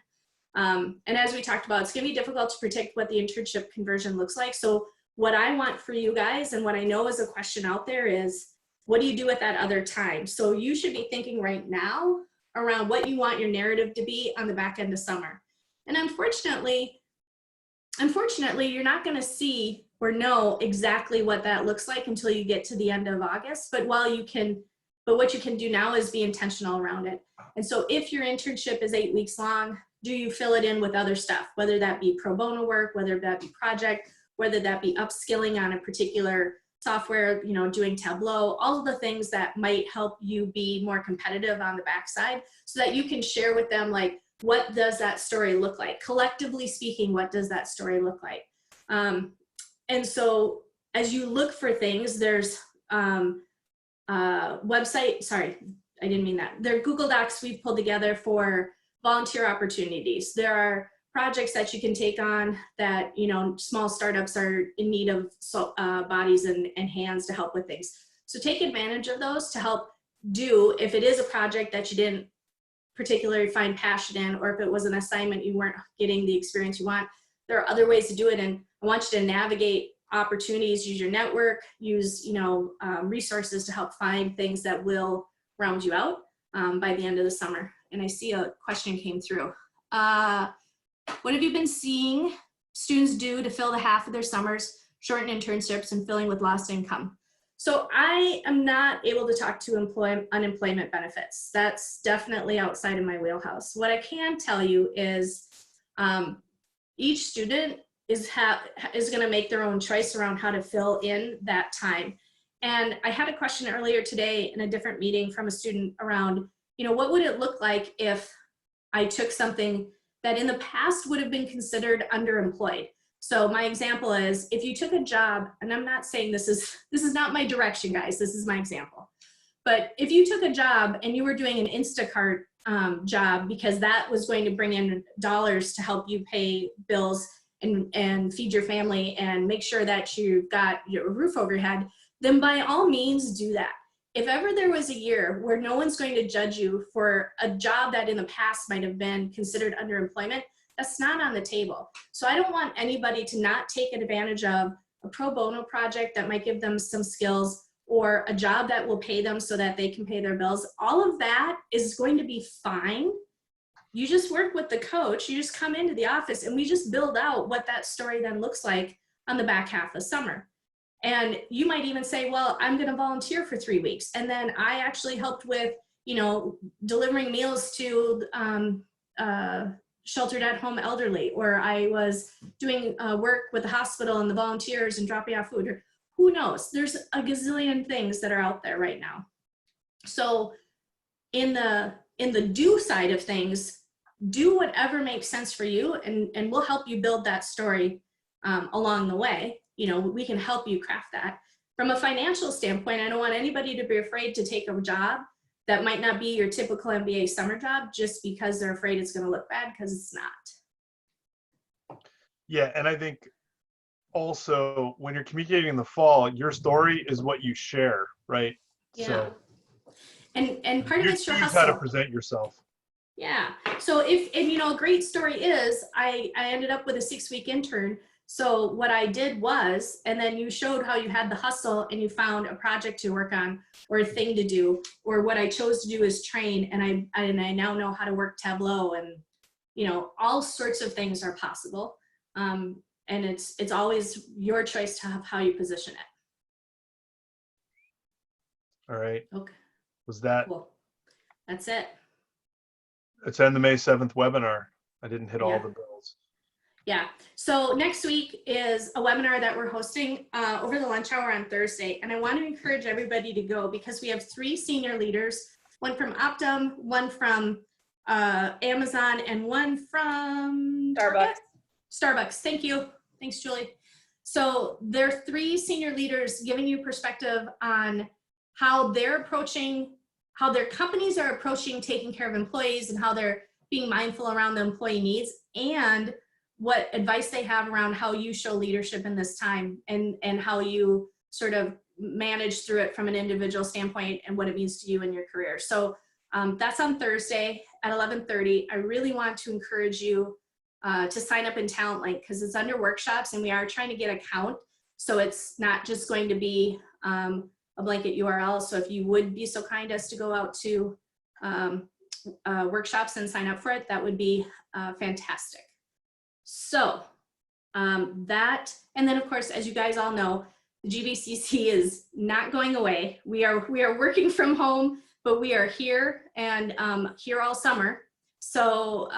And as we talked about, it's going to be difficult to predict what the internship conversion looks like. So what I want for you guys, and what I know is a question out there, is what do you do with that other time? So you should be thinking right now around what you want your narrative to be on the back end of summer. And unfortunately, you're not going to see or know exactly what that looks like until you get to the end of August. But what you can do now is be intentional around it. And so if your internship is 8 weeks long, do you fill it in with other stuff, whether that be pro bono work, whether that be project, whether that be upskilling on a particular software, you know, doing Tableau, all of the things that might help you be more competitive on the backside, so that you can share with them, like, what does that story look like? Collectively speaking, what does that story look like? And so as you look for things, there's website, sorry, I didn't mean that. There are Google Docs we've pulled together for volunteer opportunities. There are projects that you can take on that, you know, small startups are in need of bodies and hands to help with things. So take advantage of those to help do, if it is a project that you didn't particularly find passion in, or if it was an assignment you weren't getting the experience you want, there are other ways to do it. And I want you to navigate opportunities, use your network, use, you know, resources to help find things that will round you out by the end of the summer. And I see a question came through. What have you been seeing students do to fill the half of their summers, shorten internships, and filling with lost income? So I am not able to talk to unemployment benefits. That's definitely outside of my wheelhouse. What I can tell you is each student is going to make their own choice around how to fill in that time. And I had a question earlier today in a different meeting from a student around, you know, what would it look like if I took something that in the past would have been considered underemployed? So my example is, if you took a job, and I'm not saying this is not my direction, guys, this is my example. But if you took a job and you were doing an Instacart job because that was going to bring in dollars to help you pay bills and feed your family and make sure that you've got your roof over your head, then by all means do that. If ever there was a year where no one's going to judge you for a job that in the past might have been considered underemployment, that's not on the table. So I don't want anybody to not take advantage of a pro bono project that might give them some skills, or a job that will pay them so that they can pay their bills. All of that is going to be fine. You just work with the coach, you just come into the office, and we just build out what that story then looks like on the back half of summer. And you might even say, well, I'm going to volunteer for 3 weeks. And then I actually helped with, you know, delivering meals to sheltered at home elderly, or I was doing work with the hospital and the volunteers and dropping off food, or who knows? There's a gazillion things that are out there right now. So in the do side of things, do whatever makes sense for you, and we'll help you build that story along the way. You know, we can help you craft that. From a financial standpoint, I don't want anybody to be afraid to take a job that might not be your typical MBA summer job just because they're afraid it's going to look bad, because it's not. Yeah, and I think also when you're communicating in the fall, your story is what you share, right? Yeah. So and part of it's your choose hustle. how to present yourself. Yeah. So and you know, a great story is I ended up with a 6-week intern. So what I did was, and then you showed how you had the hustle and you found a project to work on, or a thing to do, or what I chose to do is train, and I now know how to work Tableau, and you know, all sorts of things are possible. And it's always your choice to have how you position it. All right. Okay. Was that? Cool. That's it. Let's end the May 7th webinar. I didn't hit all the bells. Yeah. So next week is a webinar that we're hosting over the lunch hour on Thursday. And I want to encourage everybody to go, because we have 3 senior leaders, one from Optum, one from Amazon, and one from Starbucks. Thank you. Thanks, Julie. So there are 3 senior leaders giving you perspective on how they're approaching, how their companies are approaching taking care of employees, and how they're being mindful around the employee needs, and what advice they have around how you show leadership in this time, and how you sort of manage through it from an individual standpoint, and what it means to you in your career. So that's on Thursday at 11:30. I really want to encourage you to sign up in Talent Link because it's under workshops and we are trying to get a count. So it's not just going to be a blanket URL. So if you would be so kind as to go out to workshops and sign up for it, that would be fantastic. So that, and then of course, as you guys all know, the GVCC is not going away. We are working from home, but we are here and here all summer. So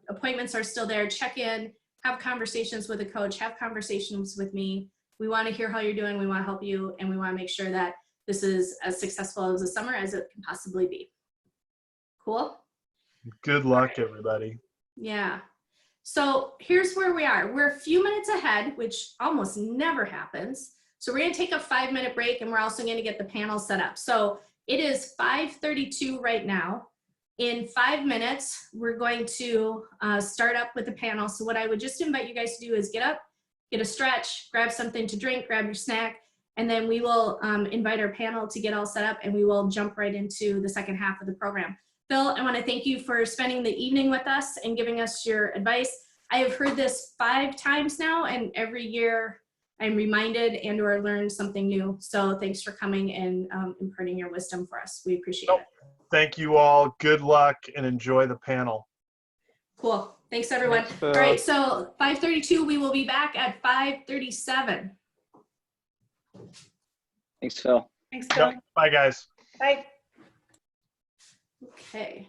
appointments are still there. Check in, have conversations with a coach, have conversations with me. We want to hear how you're doing. We want to help you, and we want to make sure that this is as successful as a summer as it can possibly be. Cool. Good luck, everybody. Yeah. So here's where we are. We're a few minutes ahead, which almost never happens. So we're going to take a 5-minute break, and we're also going to get the panel set up. So it is 5:32 right now. In 5 minutes, we're going to start up with the panel. So what I would just invite you guys to do is get up, get a stretch, grab something to drink, grab your snack, and then we will invite our panel to get all set up, and we will jump right into the second half of the program. Phil, I want to thank you for spending the evening with us and giving us your advice. I have heard this 5 times now, and every year I'm reminded and or learn something new. So thanks for coming and imparting your wisdom for us. We appreciate it. Thank you all. Good luck and enjoy the panel. Cool. Thanks, everyone. All right, so 5:32, we will be back at 5:37. Thanks, Phil. Thanks, Phil. Yep. Bye, guys. Bye. Okay.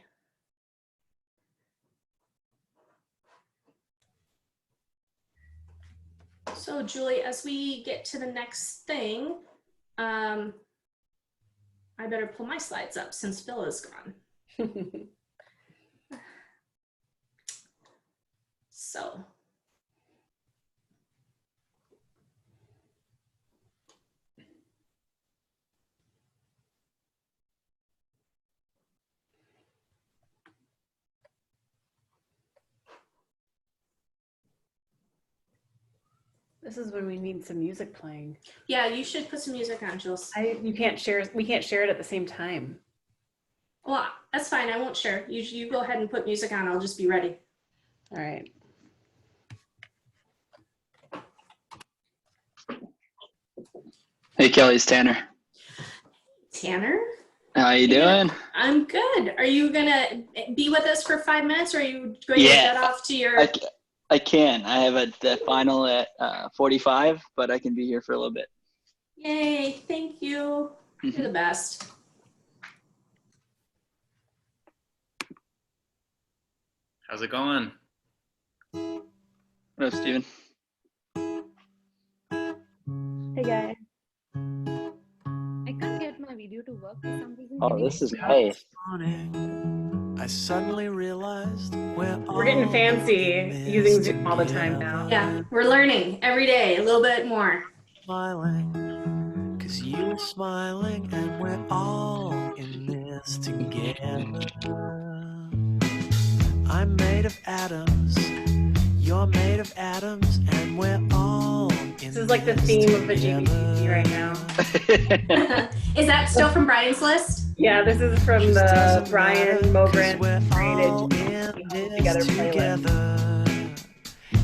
So Julie, as we get to the next thing, I better pull my slides up since Phil is gone. So. This is when we need some music playing. Yeah, you should put some music on, Jules. We can't share it at the same time. Well, that's fine. I won't share. You go ahead and put music on. I'll just be ready. All right. Hey Kelly, it's Tanner. Tanner? How you doing? I'm good. Are you gonna be with us for 5 minutes, or are you going to get off to your? I can. I have the final at 45, but I can be here for a little bit. Yay! Thank you. You're the best. How's it going? What up, Steven? Hey guys. I can't get my video to work for some reason. Oh, this is great. I suddenly realized we're getting fancy using Zoom all the time now. Yeah, we're learning every day a little bit more. smiling, 'cause you were smiling, and we're all in this together. I'm made of atoms, you're made of atoms, and we're all in This is like the theme of the GVCC right now. Is that still from Brian's list? Yeah, this is from the Brian Mogrant all created in this together playlist. together.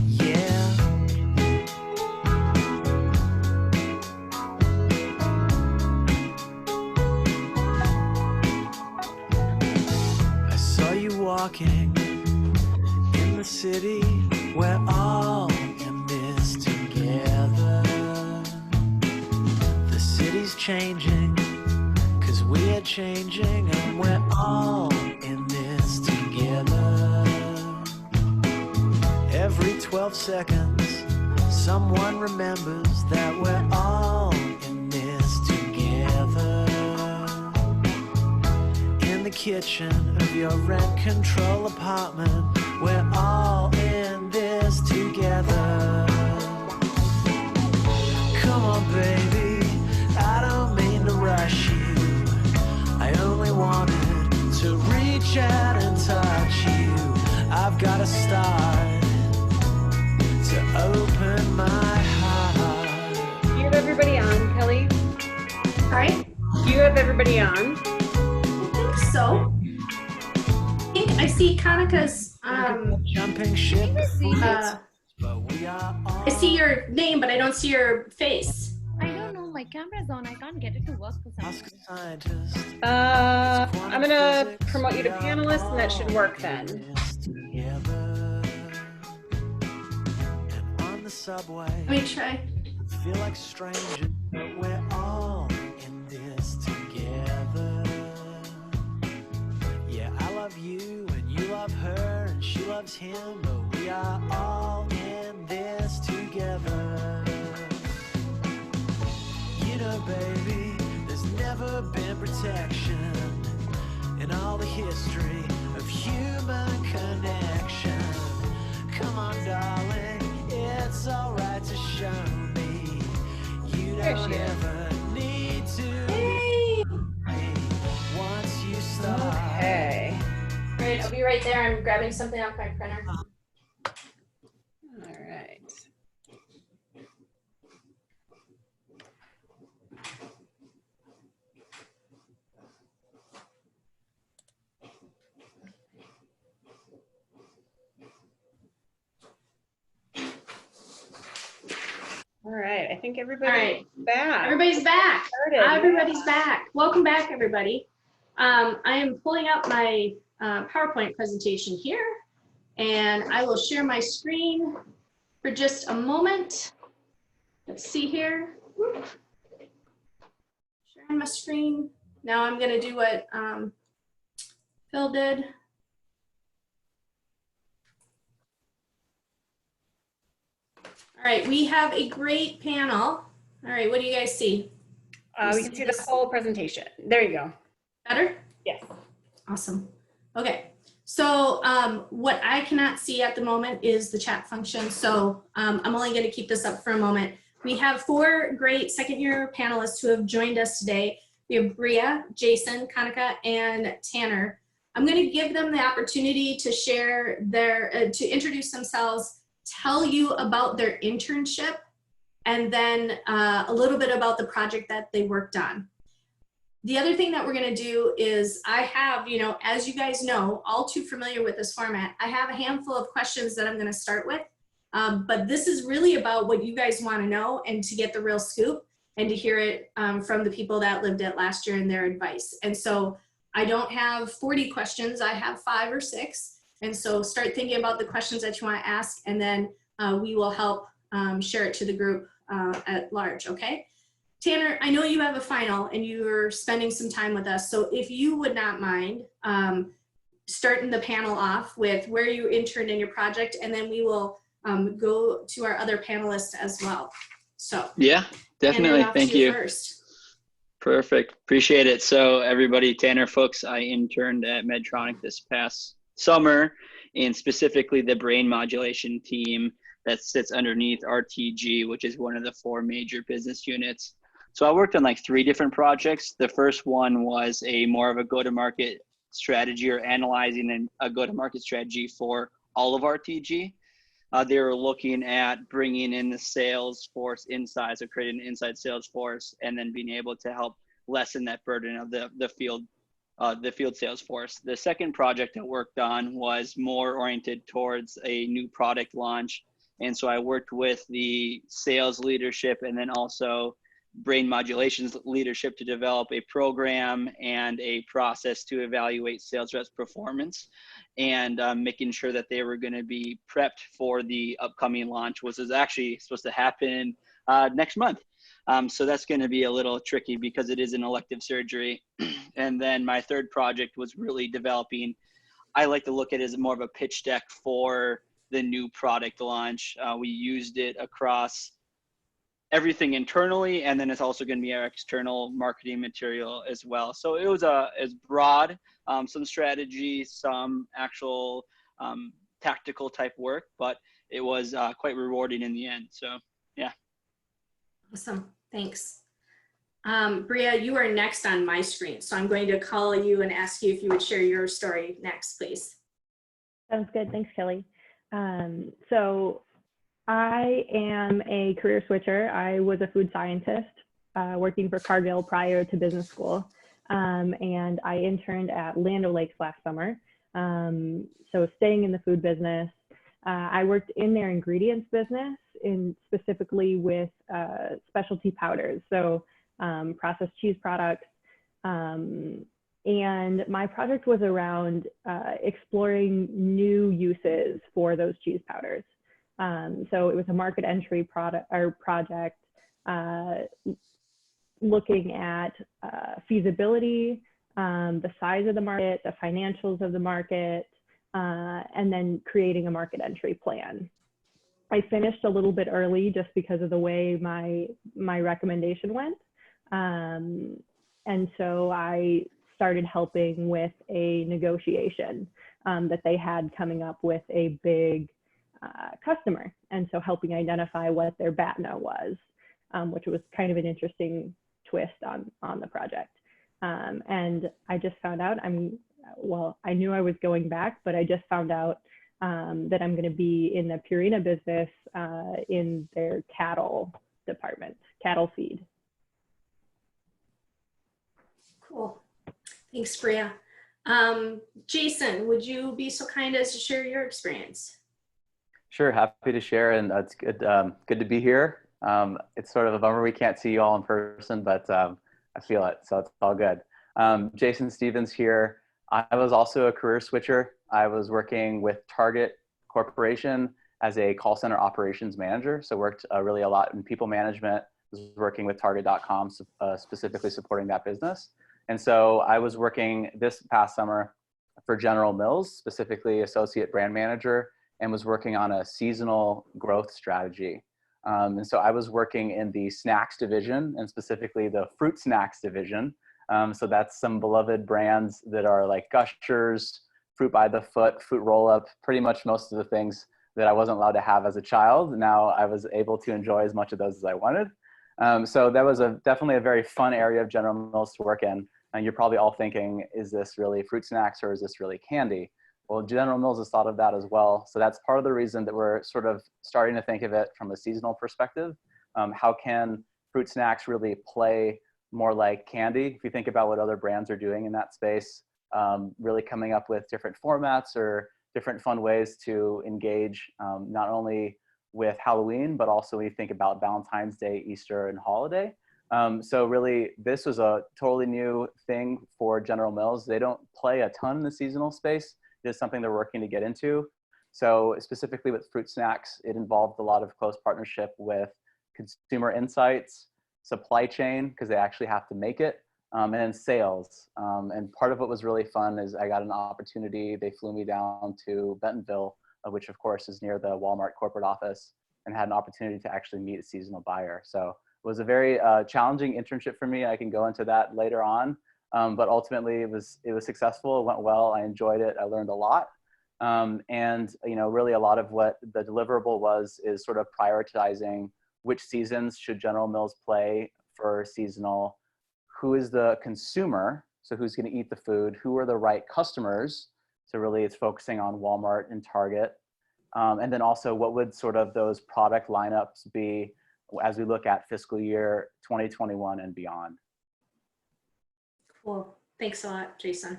Yeah. I saw you walking in the city. We're all in this together. The city's changing, 'cause we are changing, and we're all in this together. Every 12 seconds, someone remembers that we're all in this together. In the kitchen of your rent control apartment, we're all in this together. Come on, baby, I don't mean to rush you. I only wanted to reach out and touch you. I've got to start to open my heart. Do you have everybody on, Kelly? Sorry? Do you have everybody on? I think so. I think I see Kanika's Jumping ship, but we are all I see your name, but I don't see your face. I don't know. My camera's on. I can't get it to work for some Ask reason. a scientist. I'm gonna promote you to panelist, and that should work then. Together. And on the subway, Let me try. feel like strangers, but we're all in this together. Yeah, I love you and you love her and she loves him, but we are all in this together. You know, baby, there's never been protection in all the history of human connection. Come on, darling, it's alright to show me you don't ever need to Hey. once you start. Okay. All right, I'll be right there. I'm grabbing something off my printer. All right. All right. I think everybody's back. Everybody's back. Started, Everybody's back. Welcome back, everybody. I am pulling up my PowerPoint presentation here, and I will share my screen for just a moment. Let's see here. Whoop. Sharing my screen. Now I'm going to do what Phil did. All right, we have a great panel. All right, what do you guys see? We can see the whole presentation. There you go. Better? Yes. Awesome. Okay, so what I cannot see at the moment is the chat function, so I'm only going to keep this up for a moment. We have 4 great second-year panelists who have joined us today. We have Bria, Jason, Kanika, and Tanner. I'm going to give them the opportunity to share their, to introduce themselves, tell you about their internship, and then a little bit about the project that they worked on. The other thing that we're going to do is I have, you know, as you guys know, all too familiar with this format, I have a handful of questions that I'm going to start with. But this is really about what you guys want to know and to get the real scoop and to hear it from the people that lived it last year and their advice. And so I don't have 40 questions, I have 5 or 6. And so start thinking about the questions that you want to ask, and then we will help share it to the group at large, okay? Tanner, I know you have a final and you're spending some time with us. So if you would not mind starting the panel off with where you interned in your project, and then we will go to our other panelists as well. So yeah, definitely. Thank you. First. Perfect. Appreciate it. So everybody, Tanner Fuchs, I interned at Medtronic this past summer, and specifically the brain modulation team that sits underneath RTG, which is one of the 4 major business units. So I worked on like 3 different projects. The first one was more of a go-to-market strategy, or analyzing a go-to-market strategy for all of RTG. They were looking at bringing in the sales force inside, so creating an inside sales force, and then being able to help lessen that burden of the field sales force. The second project I worked on was more oriented towards a new product launch. And so I worked with the sales leadership and then also brain modulations leadership to develop a program and a process to evaluate sales reps' performance, and making sure that they were going to be prepped for the upcoming launch, which is actually supposed to happen next month. So that's going to be a little tricky because it is an elective surgery. And then my third project was really developing, I like to look at it as more of a pitch deck for the new product launch. We used it across everything internally, and then it's also going to be our external marketing material as well. So it was as broad, some strategy, some actual tactical type work, but it was quite rewarding in the end. So yeah. Awesome, thanks. Bria, you are next on my screen, so I'm going to call you and ask you if you would share your story next, please. Sounds good, thanks, Kelly. So I am a career switcher. I was a food scientist working for Cargill prior to business school, and I interned at Land O'Lakes last summer. So staying in the food business, I worked in their ingredients business, specifically with specialty powders, so processed cheese products. And my project was around exploring new uses for those cheese powders. So it was a market entry project looking at feasibility, the size of the market, the financials of the market, and then creating a market entry plan. I finished a little bit early just because of the way my recommendation went. And so I started helping with a negotiation that they had coming up with a big customer. And so helping identify what their BATNA was, which was kind of an interesting twist on the project. And I just found out I knew I was going back, but I just found out that I'm going to be in the Purina business in their cattle department, cattle feed. Cool. Thanks, Bria. Jason, would you be so kind as to share your experience? Sure, happy to share, and it's good to be here. It's sort of a bummer we can't see you all in person, but I feel it, so it's all good. Jason Stevens here. I was also a career switcher. I was working with Target Corporation as a call center operations manager, so worked really a lot in people management. Was working with Target.com, specifically supporting that business. And so I was working this past summer for General Mills, specifically associate brand manager, and was working on a seasonal growth strategy. And so I was working in the snacks division, and specifically the fruit snacks division. So that's some beloved brands that are like Gushers, Fruit by the Foot, Fruit Roll Up, pretty much most of the things that I wasn't allowed to have as a child. Now I was able to enjoy as much of those as I wanted. So that was definitely a very fun area of General Mills to work in. And you're probably all thinking, is this really fruit snacks or is this really candy? Well, General Mills has thought of that as well. So that's part of the reason that we're sort of starting to think of it from a seasonal perspective. How can fruit snacks really play more like candy? If you think about what other brands are doing in that space, really coming up with different formats or different fun ways to engage, not only with Halloween, but also when you think about Valentine's Day, Easter, and holiday. So really, this was a totally new thing for General Mills. They don't play a ton in the seasonal space. It is something they're working to get into. So specifically with fruit snacks, it involved a lot of close partnership with consumer insights, supply chain, because they actually have to make it, and then sales. And part of what was really fun is I got an opportunity. They flew me down to Bentonville, which of course is near the Walmart corporate office, and had an opportunity to actually meet a seasonal buyer. So it was a very challenging internship for me. I can go into that later on, but ultimately it was successful. It went well. I enjoyed it. I learned a lot. And really a lot of what the deliverable was is sort of prioritizing which seasons should General Mills play for seasonal, who is the consumer, so who's going to eat the food, who are the right customers. So really it's focusing on Walmart and Target. And then also what would sort of those product lineups be as we look at fiscal year 2021 and beyond. Cool. Thanks a lot, Jason.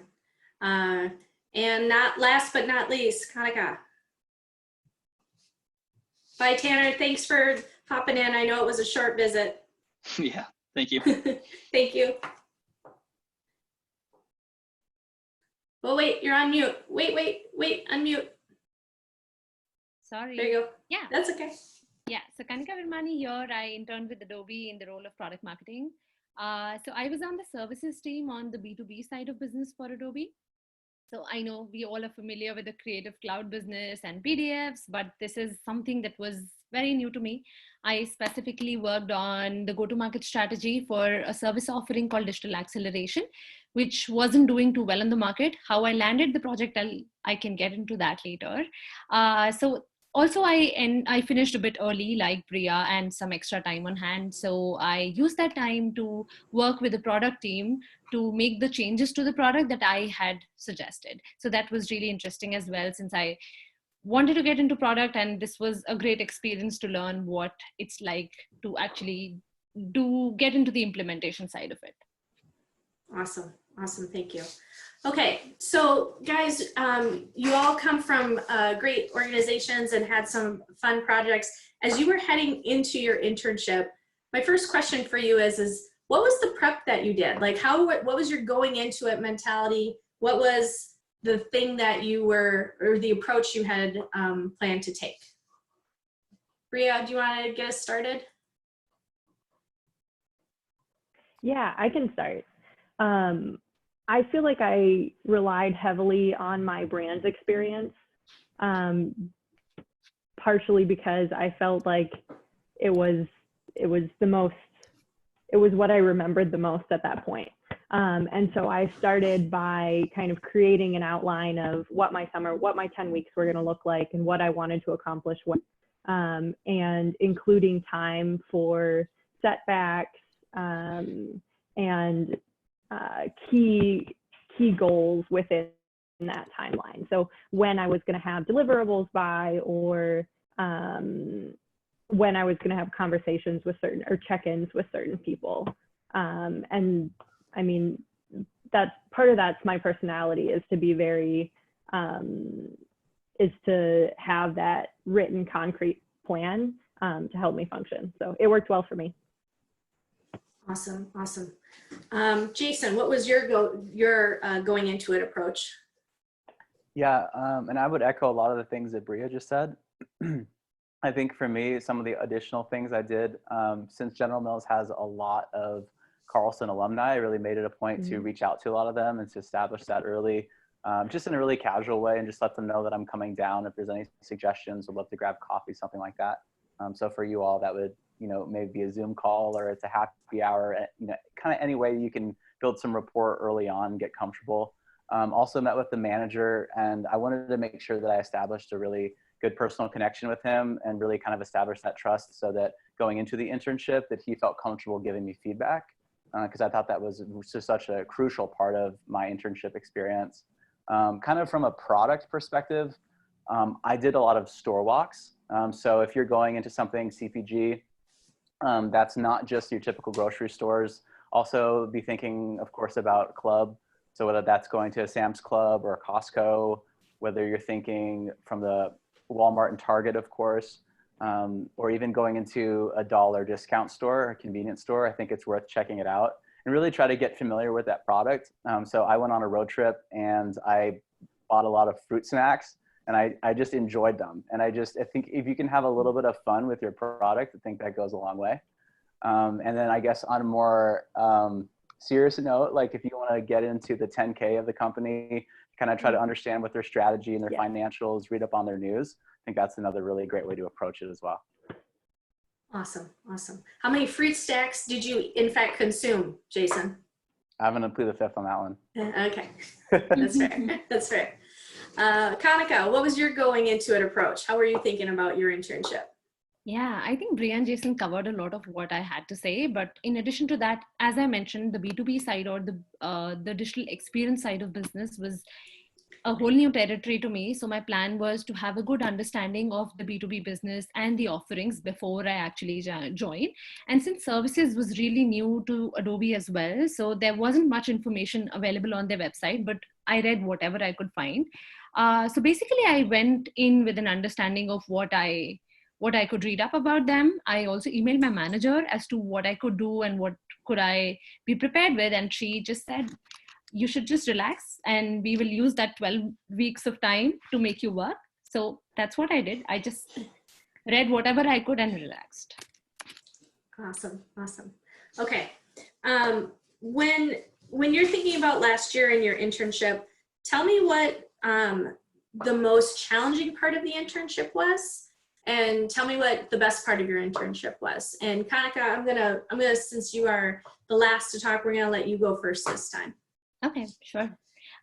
And not last but not least, Kanika. Bye, Tanner. Thanks for popping in. I know it was a short visit. Yeah, thank you. Thank you. Oh, wait, you're on mute. Wait, unmute. Sorry. There you go. Yeah. That's okay. Yeah, so Kanika Virmani here. I interned with Adobe in the role of product marketing. So I was on the services team on the B2B side of business for Adobe. So I know we all are familiar with the Creative Cloud business and PDFs, but this is something that was very new to me. I specifically worked on the go-to-market strategy for a service offering called Digital Acceleration, which wasn't doing too well in the market. How I landed the project, I can get into that later. So also I finished a bit early like Priya and some extra time on hand. So I used that time to work with the product team to make the changes to the product that I had suggested. So that was really interesting as well, since I wanted to get into product, and this was a great experience to learn what it's like to actually get into the implementation side of it. Awesome. Awesome, thank you. Okay, so guys, you all come from great organizations and had some fun projects. As you were heading into your internship, my first question for you is what was the prep that you did? Like what was your going into it mentality? What was the thing that you were, or the approach you had planned to take? Bria, do you want to get us started? Yeah, I can start. I feel like I relied heavily on my brand's experience, partially because I felt like it was what I remembered the most at that point. And so I started by kind of creating an outline of what my 10 weeks were going to look like and what I wanted to accomplish, and including time for setbacks and key goals within that timeline. So when I was going to have deliverables by, or when I was going to have conversations with certain, or check-ins with certain people. And I mean, that's part of that's my personality, is to be very, is to have that written concrete plan to help me function. So it worked well for me. Awesome, awesome. Jason, what was your going into it approach? Yeah, and I would echo a lot of the things that Bria just said. I think for me, some of the additional things I did, since General Mills has a lot of Carlson alumni, I really made it a point to reach out to a lot of them and to establish that early, just in a really casual way, and just let them know that I'm coming down. If there's any suggestions, would love to grab coffee, something like that. So for you all, that would, maybe be a Zoom call, or it's a happy hour, kind of any way you can build some rapport early on, get comfortable. Also met with the manager, and I wanted to make sure that I established a really good personal connection with him and really kind of establish that trust, so that going into the internship that he felt comfortable giving me feedback, because I thought that was just such a crucial part of my internship experience. Kind of from a product perspective, I did a lot of store walks. So if you're going into something CPG, that's not just your typical grocery stores. Also be thinking, of course, about club. So whether that's going to a Sam's Club or a Costco, whether you're thinking from the Walmart and Target, of course, or even going into a dollar discount store or convenience store, I think it's worth checking it out and really try to get familiar with that product. So I went on a road trip and I bought a lot of fruit snacks, and I just enjoyed them. And I think if you can have a little bit of fun with your product, I think that goes a long way. And then I guess on a more serious note, like if you want to get into the 10K of the company, kind of try to understand what their strategy and their financials, read up on their news, I think that's another really great way to approach it as well. Awesome, awesome. How many fruit stacks did you in fact consume, Jason? I'm going to plead the fifth on that one. Okay, that's fair, that's fair. Kanika, what was your going into it approach? How were you thinking about your internship? Yeah, I think Bria and Jason covered a lot of what I had to say. But in addition to that, as I mentioned, the B2B side, or the digital experience side of business, was a whole new territory to me. So my plan was to have a good understanding of the B2B business and the offerings before I actually joined. And since services was really new to Adobe as well, so there wasn't much information available on their website, but I read whatever I could find. So basically I went in with an understanding of what I could read up about them. I also emailed my manager as to what I could do and what could I be prepared with. And she just said, you should just relax and we will use that 12 weeks of time to make you work. So that's what I did. I just read whatever I could and relaxed. Awesome, awesome. Okay. When you're thinking about last year in your internship, tell me what the most challenging part of the internship was, and tell me what the best part of your internship was. And Kanika, I'm gonna, since you are the last to talk, we're gonna let you go first this time. Okay, sure.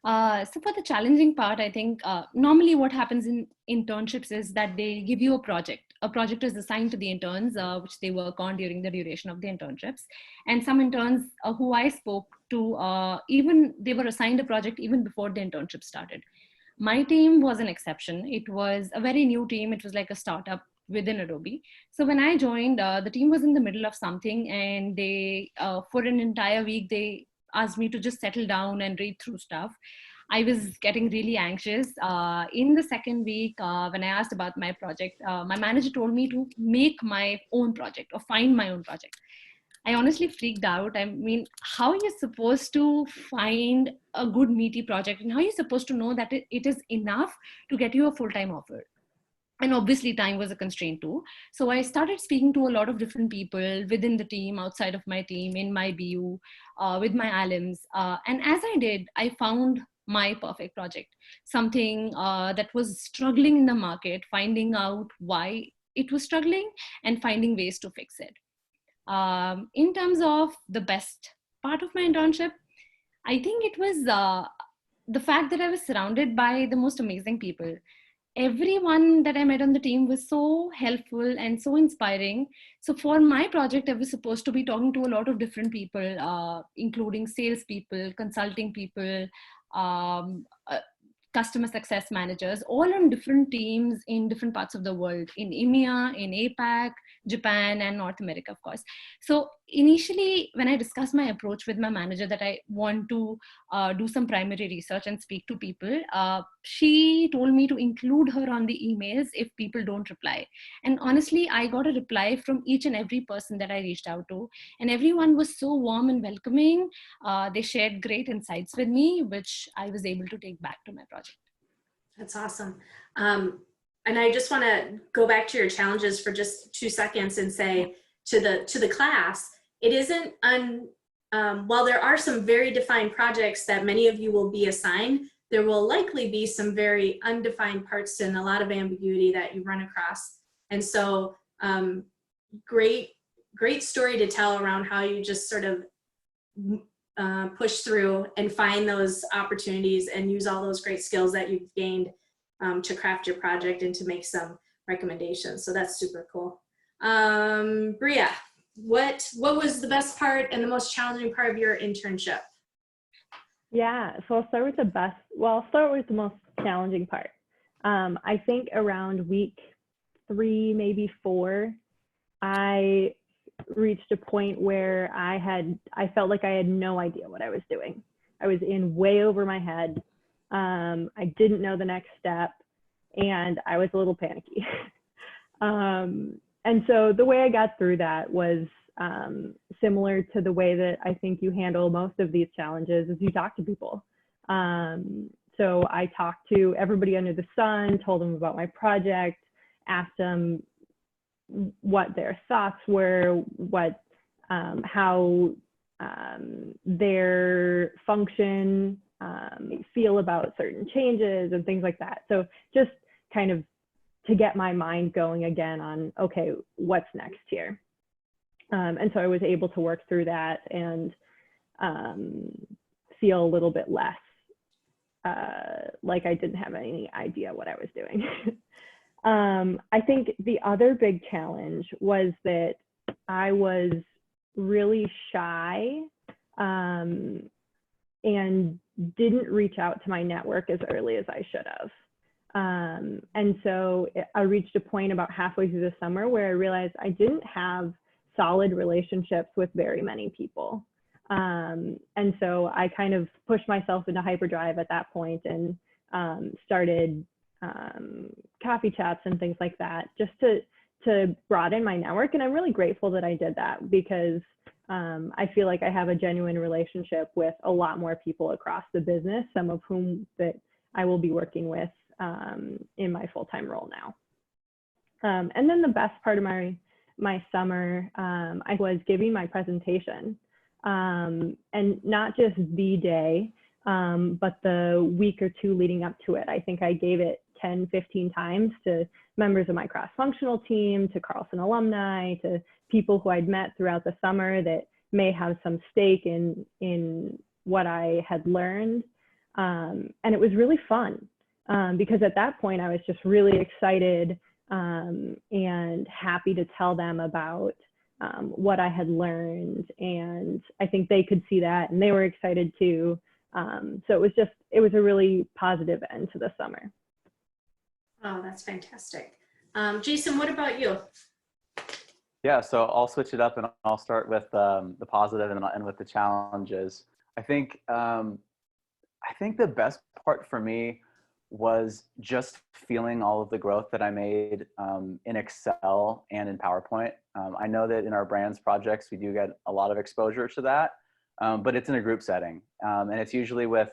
So for the challenging part, I think normally what happens in internships is that they give you a project. A project is assigned to the interns, which they work on during the duration of the internships. And some interns who I spoke to, even they were assigned a project even before the internship started. My team was an exception. It was a very new team. It was like a startup within Adobe. So when I joined, the team was in the middle of something, and they, for an entire week, they asked me to just settle down and read through stuff. I was getting really anxious. In the second week, when I asked about my project, my manager told me to make my own project or find my own project. I honestly freaked out. I mean, how are you supposed to find a good meaty project, and how are you supposed to know that it is enough to get you a full-time offer? And obviously time was a constraint too. So I started speaking to a lot of different people within the team, outside of my team, in my BU, with my alums. And as I did, I found my perfect project, something that was struggling in the market, finding out why it was struggling and finding ways to fix it. In terms of the best part of my internship, I think it was the fact that I was surrounded by the most amazing people. Everyone that I met on the team was so helpful and so inspiring. So for my project, I was supposed to be talking to a lot of different people, including salespeople, consulting people, customer success managers, all on different teams in different parts of the world, in EMEA, in APAC, Japan, and North America, of course. So initially, when I discussed my approach with my manager that I want to do some primary research and speak to people, she told me to include her on the emails if people don't reply. And honestly, I got a reply from each and every person that I reached out to. And everyone was so warm and welcoming. They shared great insights with me, which I was able to take back to my project. That's awesome. And I just want to go back to your challenges for just 2 seconds and say to the class, it isn't, while there are some very defined projects that many of you will be assigned, there will likely be some very undefined parts and a lot of ambiguity that you run across. And so great story to tell around how you just sort of push through and find those opportunities and use all those great skills that you've gained to craft your project and to make some recommendations. So that's super cool. Bria, what was the best part and the most challenging part of your internship? Yeah, so I'll start with I'll start with the most challenging part. I think around week 3, maybe 4, I reached a point where I felt like I had no idea what I was doing. I was in way over my head. I didn't know the next step, and I was a little panicky. And so the way I got through that was similar to the way that I think you handle most of these challenges, is you talk to people. So I talked to everybody under the sun, told them about my project, asked them what their thoughts were, how their function feel about certain changes and things like that. So just kind of to get my mind going again on, okay, what's next here? And so I was able to work through that and feel a little bit less like I didn't have any idea what I was doing. I think the other big challenge was that I was really shy and didn't reach out to my network as early as I should have. And so I reached a point about halfway through the summer where I realized I didn't have solid relationships with very many people. And so I kind of pushed myself into hyperdrive at that point and started coffee chats and things like that, just to broaden my network. And I'm really grateful that I did that, because I feel like I have a genuine relationship with a lot more people across the business, some of whom that I will be working with in my full-time role now. And then the best part of my summer, I was giving my presentation, and not just the day, but the week or 2 leading up to it. I think I gave it 10, 15 times to members of my cross-functional team, to Carlson alumni, to people who I'd met throughout the summer that may have some stake in what I had learned. And it was really fun, because at that point I was just really excited and happy to tell them about what I had learned. And I think they could see that, and they were excited too. So it was a really positive end to the summer. Oh, that's fantastic. Jason, what about you? Yeah, so I'll switch it up and I'll start with the positive and I'll end with the challenges. I think the best part for me was just feeling all of the growth that I made in Excel and in PowerPoint. I know that in our brands projects, we do get a lot of exposure to that, but it's in a group setting. And it's usually with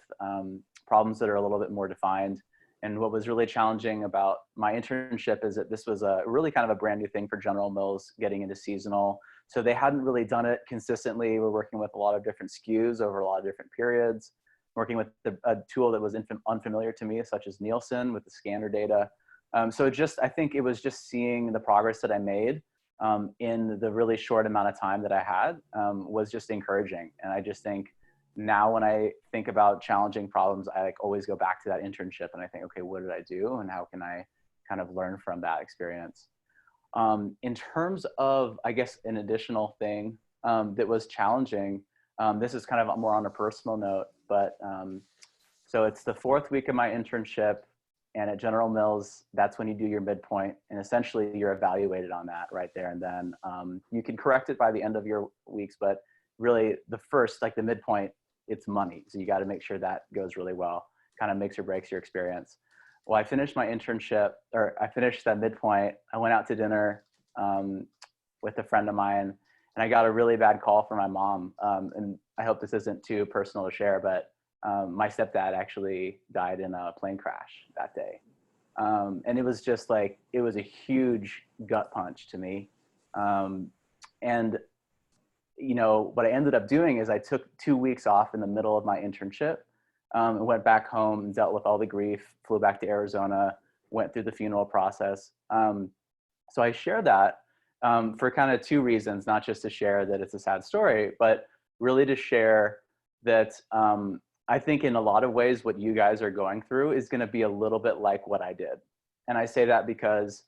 problems that are a little bit more defined. And what was really challenging about my internship is that this was a really kind of a brand new thing for General Mills getting into seasonal. So they hadn't really done it consistently. We're working with a lot of different SKUs over a lot of different periods, working with a tool that was unfamiliar to me, such as Nielsen with the scanner data. So I think it was just seeing the progress that I made in the really short amount of time that I had was just encouraging. And I just think now when I think about challenging problems, I always go back to that internship and I think, okay, what did I do? And how can I kind of learn from that experience? In terms of, I guess, an additional thing that was challenging, this is kind of more on a personal note, but so it's the 4th week of my internship, and at General Mills, that's when you do your midpoint, and essentially you're evaluated on that right there and then. You can correct it by the end of your weeks, but really the first, like the midpoint, it's money. So you got to make sure that goes really well, kind of makes or breaks your experience. Well, I finished my internship, or I finished that midpoint. I went out to dinner with a friend of mine, and I got a really bad call from my mom. And I hope this isn't too personal to share, but my stepdad actually died in a plane crash that day. And it was just like, it was a huge gut punch to me. And you know, what I ended up doing is I took 2 weeks off in the middle of my internship, and went back home and dealt with all the grief, flew back to Arizona, went through the funeral process. So I share that for kind of 2 reasons, not just to share that it's a sad story, but really to share that I think in a lot of ways what you guys are going through is going to be a little bit like what I did. And I say that because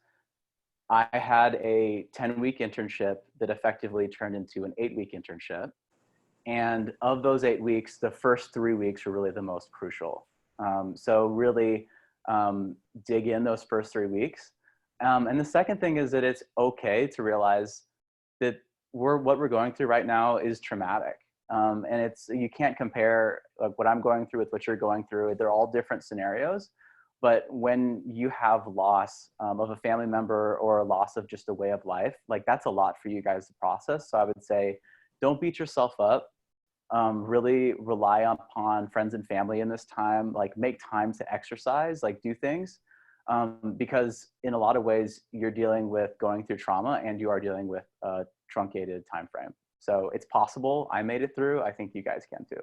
I had a 10-week internship that effectively turned into an 8-week internship. And of those 8 weeks, the first 3 weeks were really the most crucial. So really dig in those first 3 weeks. And the second thing is that it's okay to realize that what we're going through right now is traumatic. And you can't compare like what I'm going through with what you're going through. They're all different scenarios. But when you have loss of a family member or a loss of just a way of life, like that's a lot for you guys to process. So I would say, don't beat yourself up. Really rely upon friends and family in this time. Like make time to exercise, like do things. Because in a lot of ways, you're dealing with going through trauma and you are dealing with a truncated time frame. So it's possible. I made it through. I think you guys can too.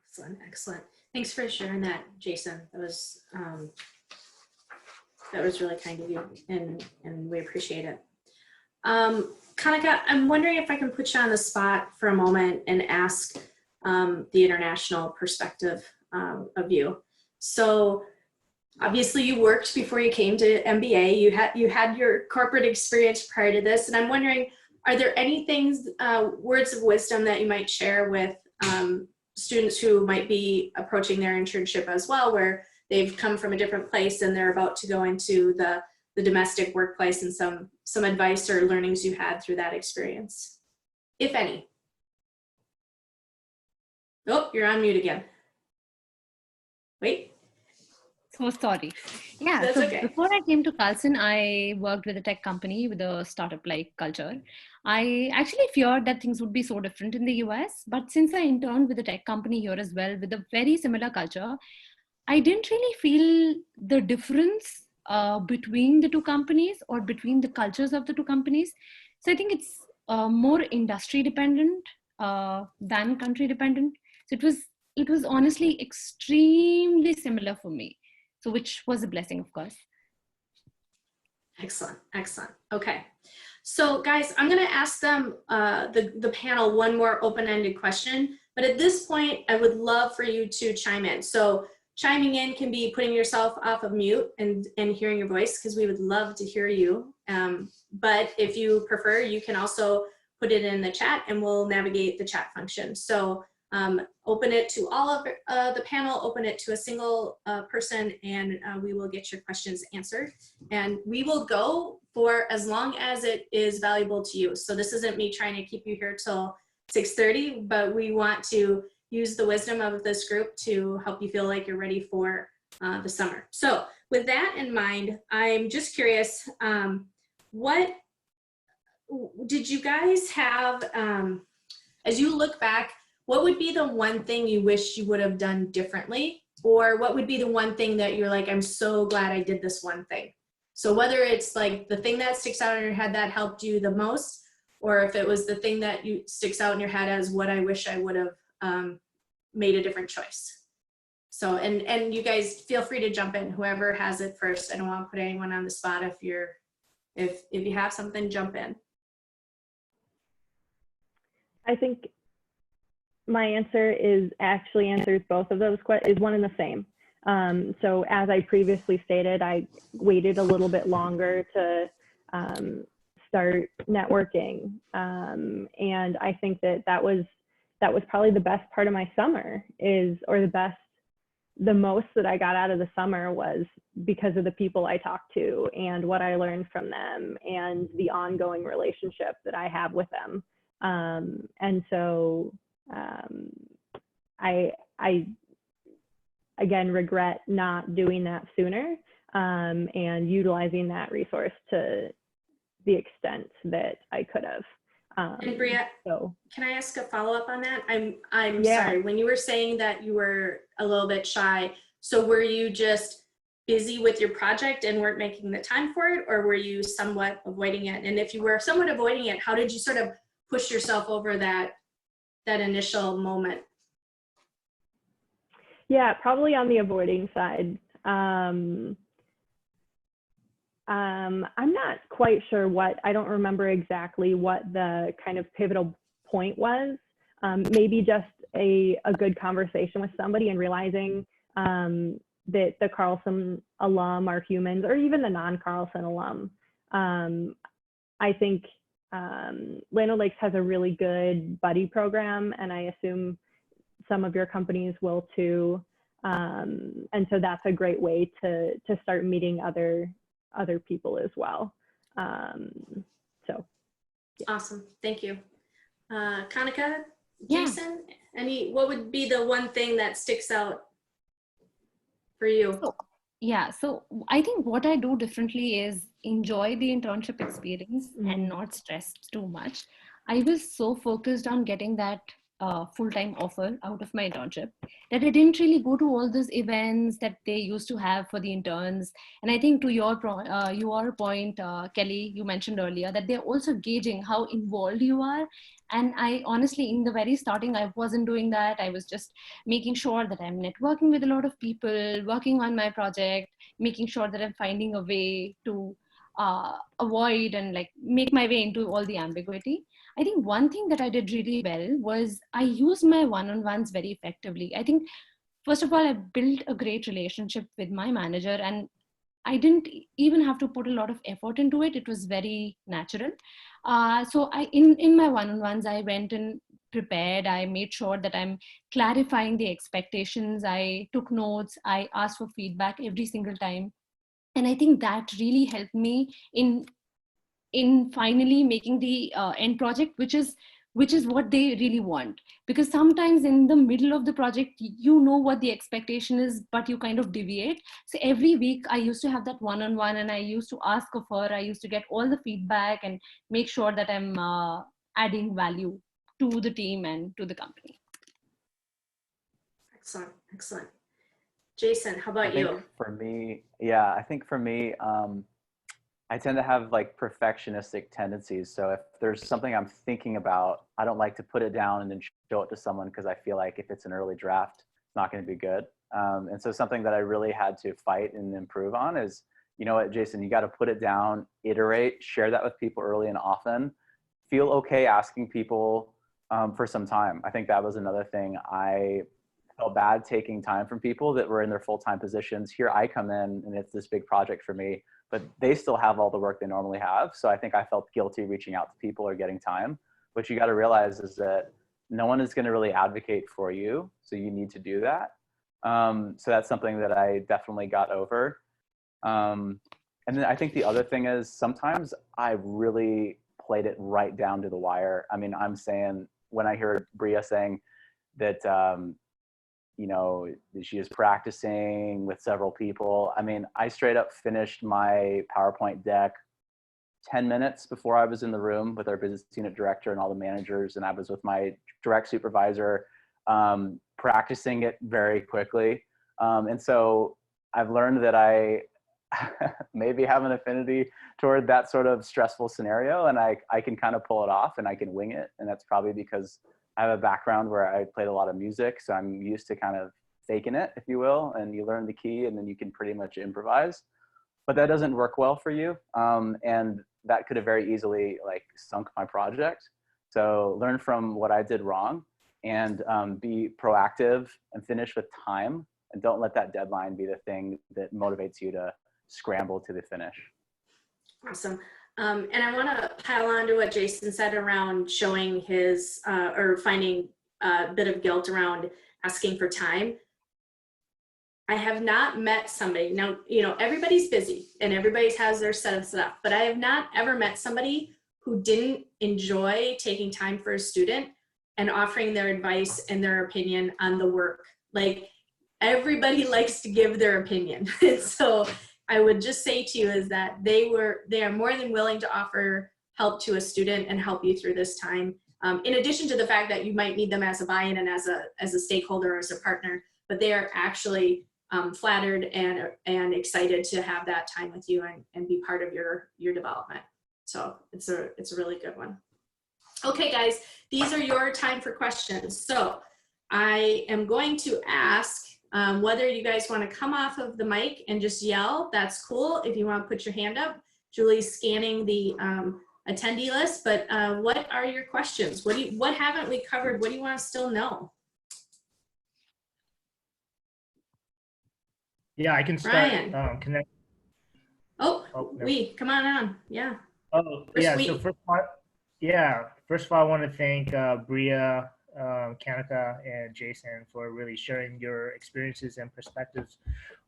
Excellent, excellent. Thanks for sharing that, Jason. That was really kind of you, and we appreciate it. Kanika, I'm wondering if I can put you on the spot for a moment and ask the international perspective of you. So obviously you worked before you came to MBA. You had your corporate experience prior to this, and I'm wondering, are there any things, words of wisdom that you might share with students who might be approaching their internship as well, where they've come from a different place and they're about to go into the domestic workplace, and some advice or learnings you had through that experience, if any? Oh, you're on mute again. Wait. So sorry. Yeah, That's so okay. before I came to Carlson, I worked with a tech company with a startup-like culture. I actually feared that things would be so different in the US, but since I interned with a tech company here as well with a very similar culture, I didn't really feel the difference between the two companies or between the cultures of the two companies. So I think it's more industry dependent than country dependent. So it was honestly extremely similar for me. So which was a blessing, of course. Excellent, excellent. Okay. So guys, I'm gonna ask them, the panel, one more open-ended question, but at this point, I would love for you to chime in. So chiming in can be putting yourself off of mute and hearing your voice, because we would love to hear you. But if you prefer, you can also put it in the chat and we'll navigate the chat function. So open it to all of the panel, open it to a single person, and we will get your questions answered. And we will go for as long as it is valuable to you. So this isn't me trying to keep you here till 6:30, but we want to use the wisdom of this group to help you feel like you're ready for the summer. So with that in mind, I'm just curious, what did you guys have, as you look back, what would be the one thing you wish you would have done differently? Or what would be the one thing that you're like, I'm so glad I did this one thing? So whether it's like the thing that sticks out in your head that helped you the most, or if it was the thing that sticks out in your head as what I wish I would have made a different choice. So, and you guys feel free to jump in, whoever has it first. I don't want to put anyone on the spot. If you have something, jump in. I think my answer answers both of those questions, is one and the same. So as I previously stated, I waited a little bit longer to start networking. And I think that was probably the best part of my summer the most that I got out of the summer was because of the people I talked to and what I learned from them and the ongoing relationship that I have with them. And so I again regret not doing that sooner and utilizing that resource to the extent that I could have. And Bria, so can I ask a follow-up on that? I'm sorry, when you were saying that you were a little bit shy, so were you just busy with your project and weren't making the time for it, or were you somewhat avoiding it? And if you were somewhat avoiding it, how did you sort of push yourself over that initial moment? Yeah, probably on the avoiding side. I'm not quite sure I don't remember exactly what the kind of pivotal point was. Maybe just a good conversation with somebody and realizing that the Carlson alum are humans, or even the non-Carlson alum. I think Land O'Lakes has a really good buddy program, and I assume some of your companies will too. And so that's a great way to start meeting other people as well. So yeah. Awesome, thank you. Kanika, Jason, what would be the one thing that sticks out for you? So I think what I do differently is enjoy the internship experience and not stress too much. I was so focused on getting that full-time offer out of my internship that I didn't really go to all those events that they used to have for the interns. And I think to your point, Kelly, you mentioned earlier that they're also gauging how involved you are. And I honestly, in the very starting, I wasn't doing that. I was just making sure that I'm networking with a lot of people, working on my project, making sure that I'm finding a way to avoid and like make my way into all the ambiguity. I think one thing that I did really well was I used my one-on-ones very effectively. I think, first of all, I built a great relationship with my manager, and I didn't even have to put a lot of effort into it. It was very natural. So in my one-on-ones, I went and prepared. I made sure that I'm clarifying the expectations. I took notes. I asked for feedback every single time. And I think that really helped me in finally making the end project, which is what they really want. Because sometimes in the middle of the project, you know what the expectation is, but you kind of deviate. So every week I used to have that one-on-one, and I used to ask of her, I used to get all the feedback and make sure that I'm adding value to the team and to the company. Excellent. Jason, how about you? I think for me, I tend to have like perfectionistic tendencies. So if there's something I'm thinking about, I don't like to put it down and then show it to someone, because I feel like if it's an early draft, it's not going to be good. And so something that I really had to fight and improve on is, you know what, Jason, you got to put it down, iterate, share that with people early and often. Feel okay asking people for some time. I think that was another thing. I felt bad taking time from people that were in their full-time positions. Here I come in and it's this big project for me, but they still have all the work they normally have. So I think I felt guilty reaching out to people or getting time. What you got to realize is that no one is going to really advocate for you. So you need to do that. So that's something that I definitely got over. And then I think the other thing is sometimes I really played it right down to the wire. I mean, I'm saying, when I hear Bria saying that, you know, she is practicing with several people. I mean, I straight up finished my PowerPoint deck 10 minutes before I was in the room with our business unit director and all the managers, and I was with my direct supervisor, practicing it very quickly. And so I've learned that I maybe have an affinity toward that sort of stressful scenario, and I can kind of pull it off and I can wing it. And that's probably because I have a background where I played a lot of music, so I'm used to kind of faking it, if you will, and you learn the key and then you can pretty much improvise. But that doesn't work well for you, and that could have very easily like sunk my project. So learn from what I did wrong, and be proactive and finish with time, and don't let that deadline be the thing that motivates you to scramble to the finish. Awesome. And I want to pile on to what Jason said around showing his or finding a bit of guilt around asking for time. I have not met somebody, now, you know, everybody's busy and everybody has their set of stuff, but I have not ever met somebody who didn't enjoy taking time for a student and offering their advice and their opinion on the work. Like, everybody likes to give their opinion. So I would just say to you is that they are more than willing to offer help to a student and help you through this time. In addition to the fact that you might need them as a buy-in and as a stakeholder, as a partner, but they are actually flattered and excited to have that time with you and be part of your development. So it's a really good one. Okay, guys, these are your time for questions. So I am going to ask whether you guys want to come off of the mic and just yell, that's cool. If you want to put your hand up, Julie's scanning the attendee list, but what are your questions? What haven't we covered? What do you want to still know? Yeah, I can start. Connect. Oh, come on. Yeah. Oh, yeah. So first of all, I want to thank Bria, Kanika, and Jason for really sharing your experiences and perspectives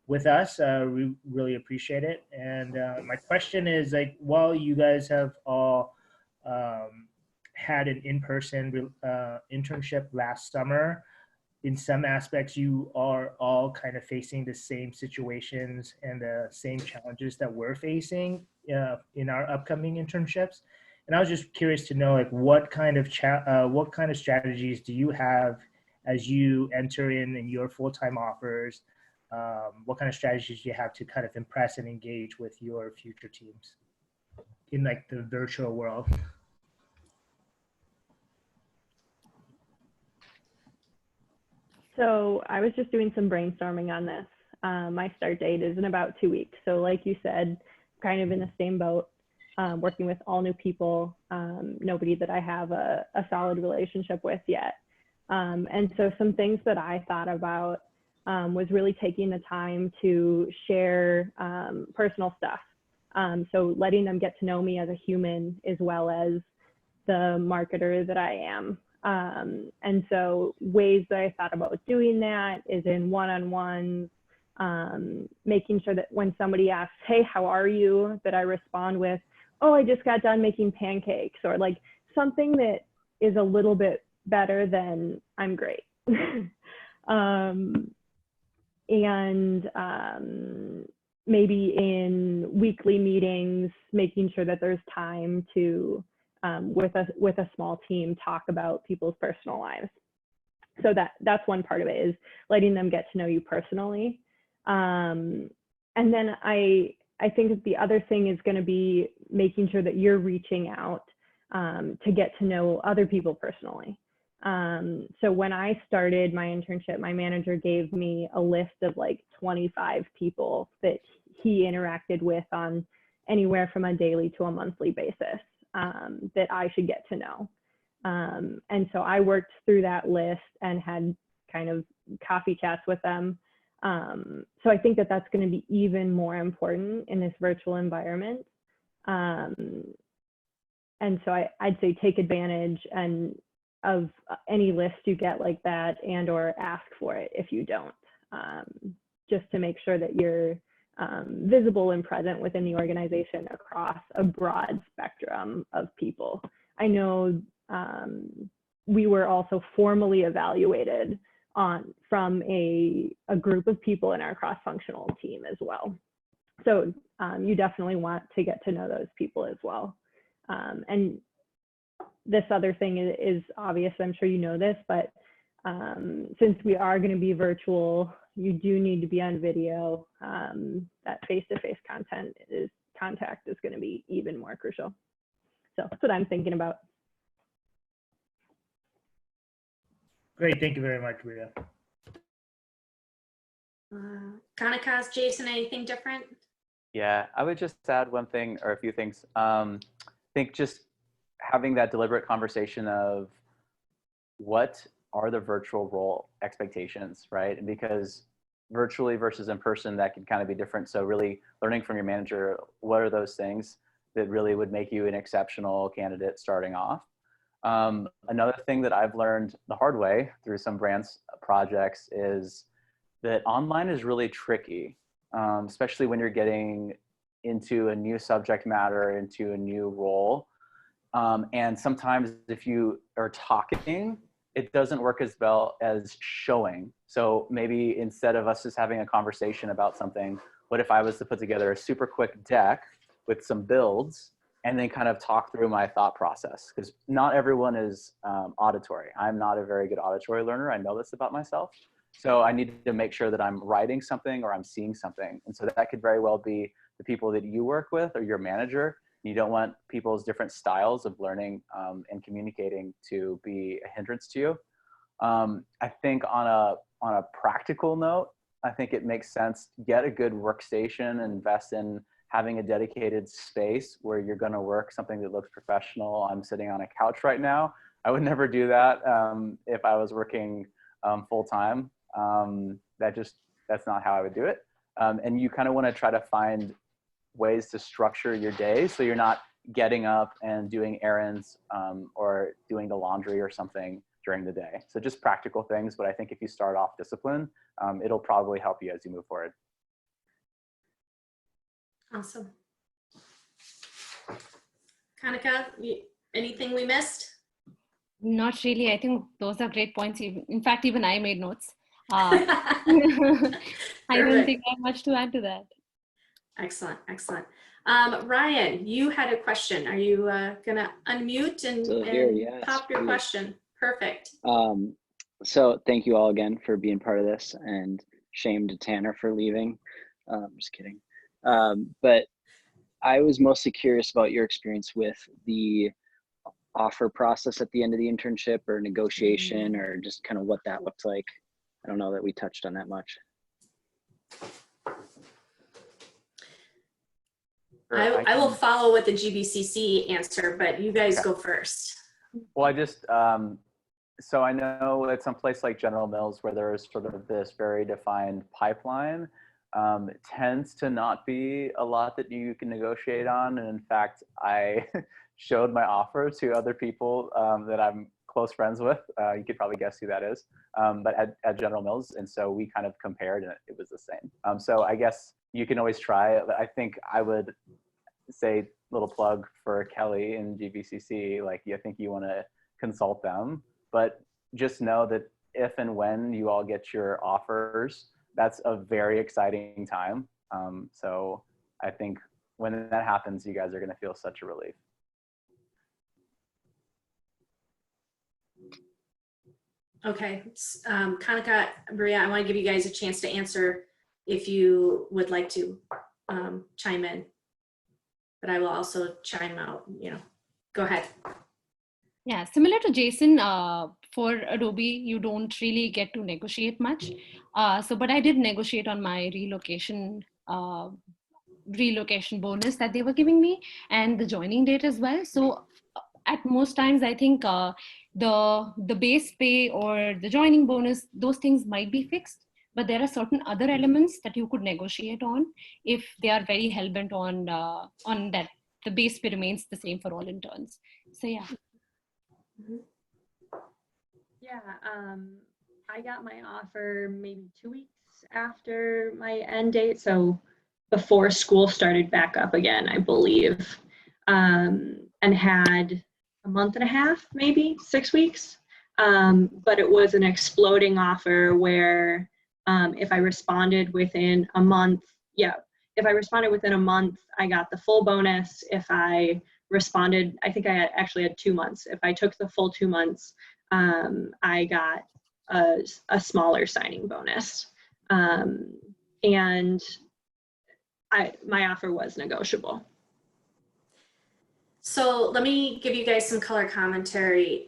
with us. We really appreciate it. And my question is, like, while you guys have all had an in-person internship last summer, in some aspects, you are all kind of facing the same situations and the same challenges that we're facing in our upcoming internships. And I was just curious to know, like, what kind of strategies do you have as you enter in your full-time offers? What kind of strategies do you have to kind of impress and engage with your future teams in like the virtual world? So I was just doing some brainstorming on this. My start date is in about 2 weeks. So like you said, kind of in the same boat, working with all new people, nobody that I have a solid relationship with yet. And so some things that I thought about was really taking the time to share personal stuff. So letting them get to know me as a human as well as the marketer that I am. And so ways that I thought about doing that is in one-on-ones, making sure that when somebody asks, hey, how are you? That I respond with, oh, I just got done making pancakes, or like something that is a little bit better than I'm great. Maybe in weekly meetings, making sure that there's time to with a small team talk about people's personal lives. So that's one part of it, is letting them get to know you personally. And then I think that the other thing is going to be making sure that you're reaching out to get to know other people personally. So when I started my internship, my manager gave me a list of like 25 people that he interacted with on anywhere from a daily to a monthly basis. That I should get to know. And so I worked through that list and had kind of coffee chats with them. So I think that that's going to be even more important in this virtual environment. And so I'd say take advantage of any list you get like that, and or ask for it if you don't, just to make sure that you're visible and present within the organization across a broad spectrum of people. I know we were also formally evaluated from a group of people in our cross-functional team as well. So you definitely want to get to know those people as well. And this other thing is obvious, I'm sure you know this, but since we are going to be virtual, you do need to be on video. That face-to-face contact is going to be even more crucial. So that's what I'm thinking about. Great, thank you very much, Rita. Kanika, Jason, anything different? Yeah, I would just add one thing or a few things. I think just having that deliberate conversation of what are the virtual role expectations, right? And because virtually versus in person, that can kind of be different. So really learning from your manager, what are those things that really would make you an exceptional candidate starting off? Another thing that I've learned the hard way through some brands projects is that online is really tricky, especially when you're getting into a new subject matter, into a new role. And sometimes if you are talking, it doesn't work as well as showing. So maybe instead of us just having a conversation about something, what if I was to put together a super quick deck with some builds and then kind of talk through my thought process? Because not everyone is auditory. I'm not a very good auditory learner. I know this about myself. So I need to make sure that I'm writing something or I'm seeing something. And so that could very well be the people that you work with or your manager. You don't want people's different styles of learning and communicating to be a hindrance to you. I think on a practical note, I think it makes sense to get a good workstation and invest in having a dedicated space where you're going to work something that looks professional. I'm sitting on a couch right now. I would never do that if I was working full time. That's not how I would do it. And you kind of want to try to find ways to structure your day so you're not getting up and doing errands or doing the laundry or something during the day. So just practical things, but I think if you start off disciplined, it'll probably help you as you move forward. Awesome. Kanika, anything we missed? Not really. I think those are great points. In fact, even I made notes. I don't think I have much to add to that. Excellent, excellent. Ryan, you had a question. Are you gonna unmute and yes, pop your question? Perfect. So thank you all again for being part of this, and shame to Tanner for leaving. Just kidding. But I was mostly curious about your experience with the offer process at the end of the internship, or negotiation, or just kind of what that looked like. I don't know that we touched on that much. I will follow with the GBCC answer, but you guys go first. Well, I just, so I know at some place like General Mills where there is sort of this very defined pipeline, it tends to not be a lot that you can negotiate on. And in fact, I showed my offer to other people that I'm close friends with. You could probably guess who that is, but at General Mills. And so we kind of compared and it was the same. So I guess you can always try. I think I would say, little plug for Kelly and GBCC, like I think you want to consult them, but just know that if and when you all get your offers, that's a very exciting time. So I think when that happens, you guys are going to feel such a relief. Okay, Kanika, Maria, I want to give you guys a chance to answer if you would like to chime in, but I will also chime out, go ahead. Yeah, similar to Jason, for Adobe, you don't really get to negotiate much. But I did negotiate on my relocation bonus that they were giving me and the joining date as well. So at most times, I think the base pay or the joining bonus, those things might be fixed, but there are certain other elements that you could negotiate on if they are very hell-bent on that the base pay remains the same for all interns. So yeah. Yeah, I got my offer maybe 2 weeks after my end date, so before school started back up again, I believe, and had a month and a half, maybe 6 weeks but it was an exploding offer where if I responded within a month, if I responded within a month, I got the full bonus. If I responded, I think I actually had 2 months. If I took the full 2 months, I got a smaller signing bonus. And my offer was negotiable. So let me give you guys some color commentary,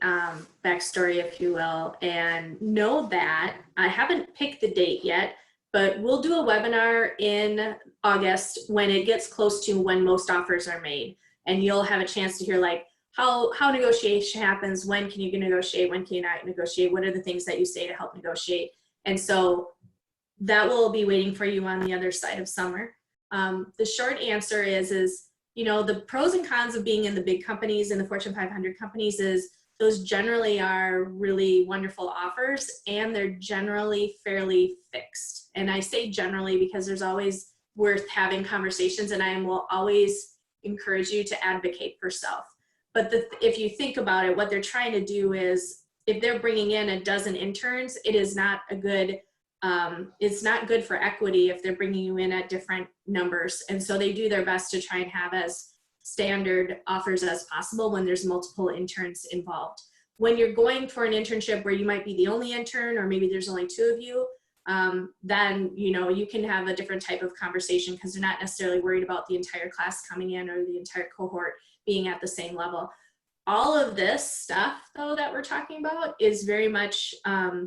backstory, if you will, and know that I haven't picked the date yet, but we'll do a webinar in August when it gets close to when most offers are made. And you'll have a chance to hear like how negotiation happens, when can you negotiate, when can you not negotiate, what are the things that you say to help negotiate. And so that will be waiting for you on the other side of summer. The short answer is, you know, the pros and cons of being in the big companies and the Fortune 500 companies is those generally are really wonderful offers and they're generally fairly fixed. And I say generally because there's always worth having conversations, and I will always encourage you to advocate for self. But if you think about it, what they're trying to do is if they're bringing in a dozen interns, it is not a good it's not good for equity if they're bringing you in at different numbers. And so they do their best to try and have as standard offers as possible when there's multiple interns involved. When you're going for an internship where you might be the only intern, or maybe there's only 2 of you, then, you know, you can have a different type of conversation because they're not necessarily worried about the entire class coming in or the entire cohort being at the same level. All of this stuff, though, that we're talking about is very much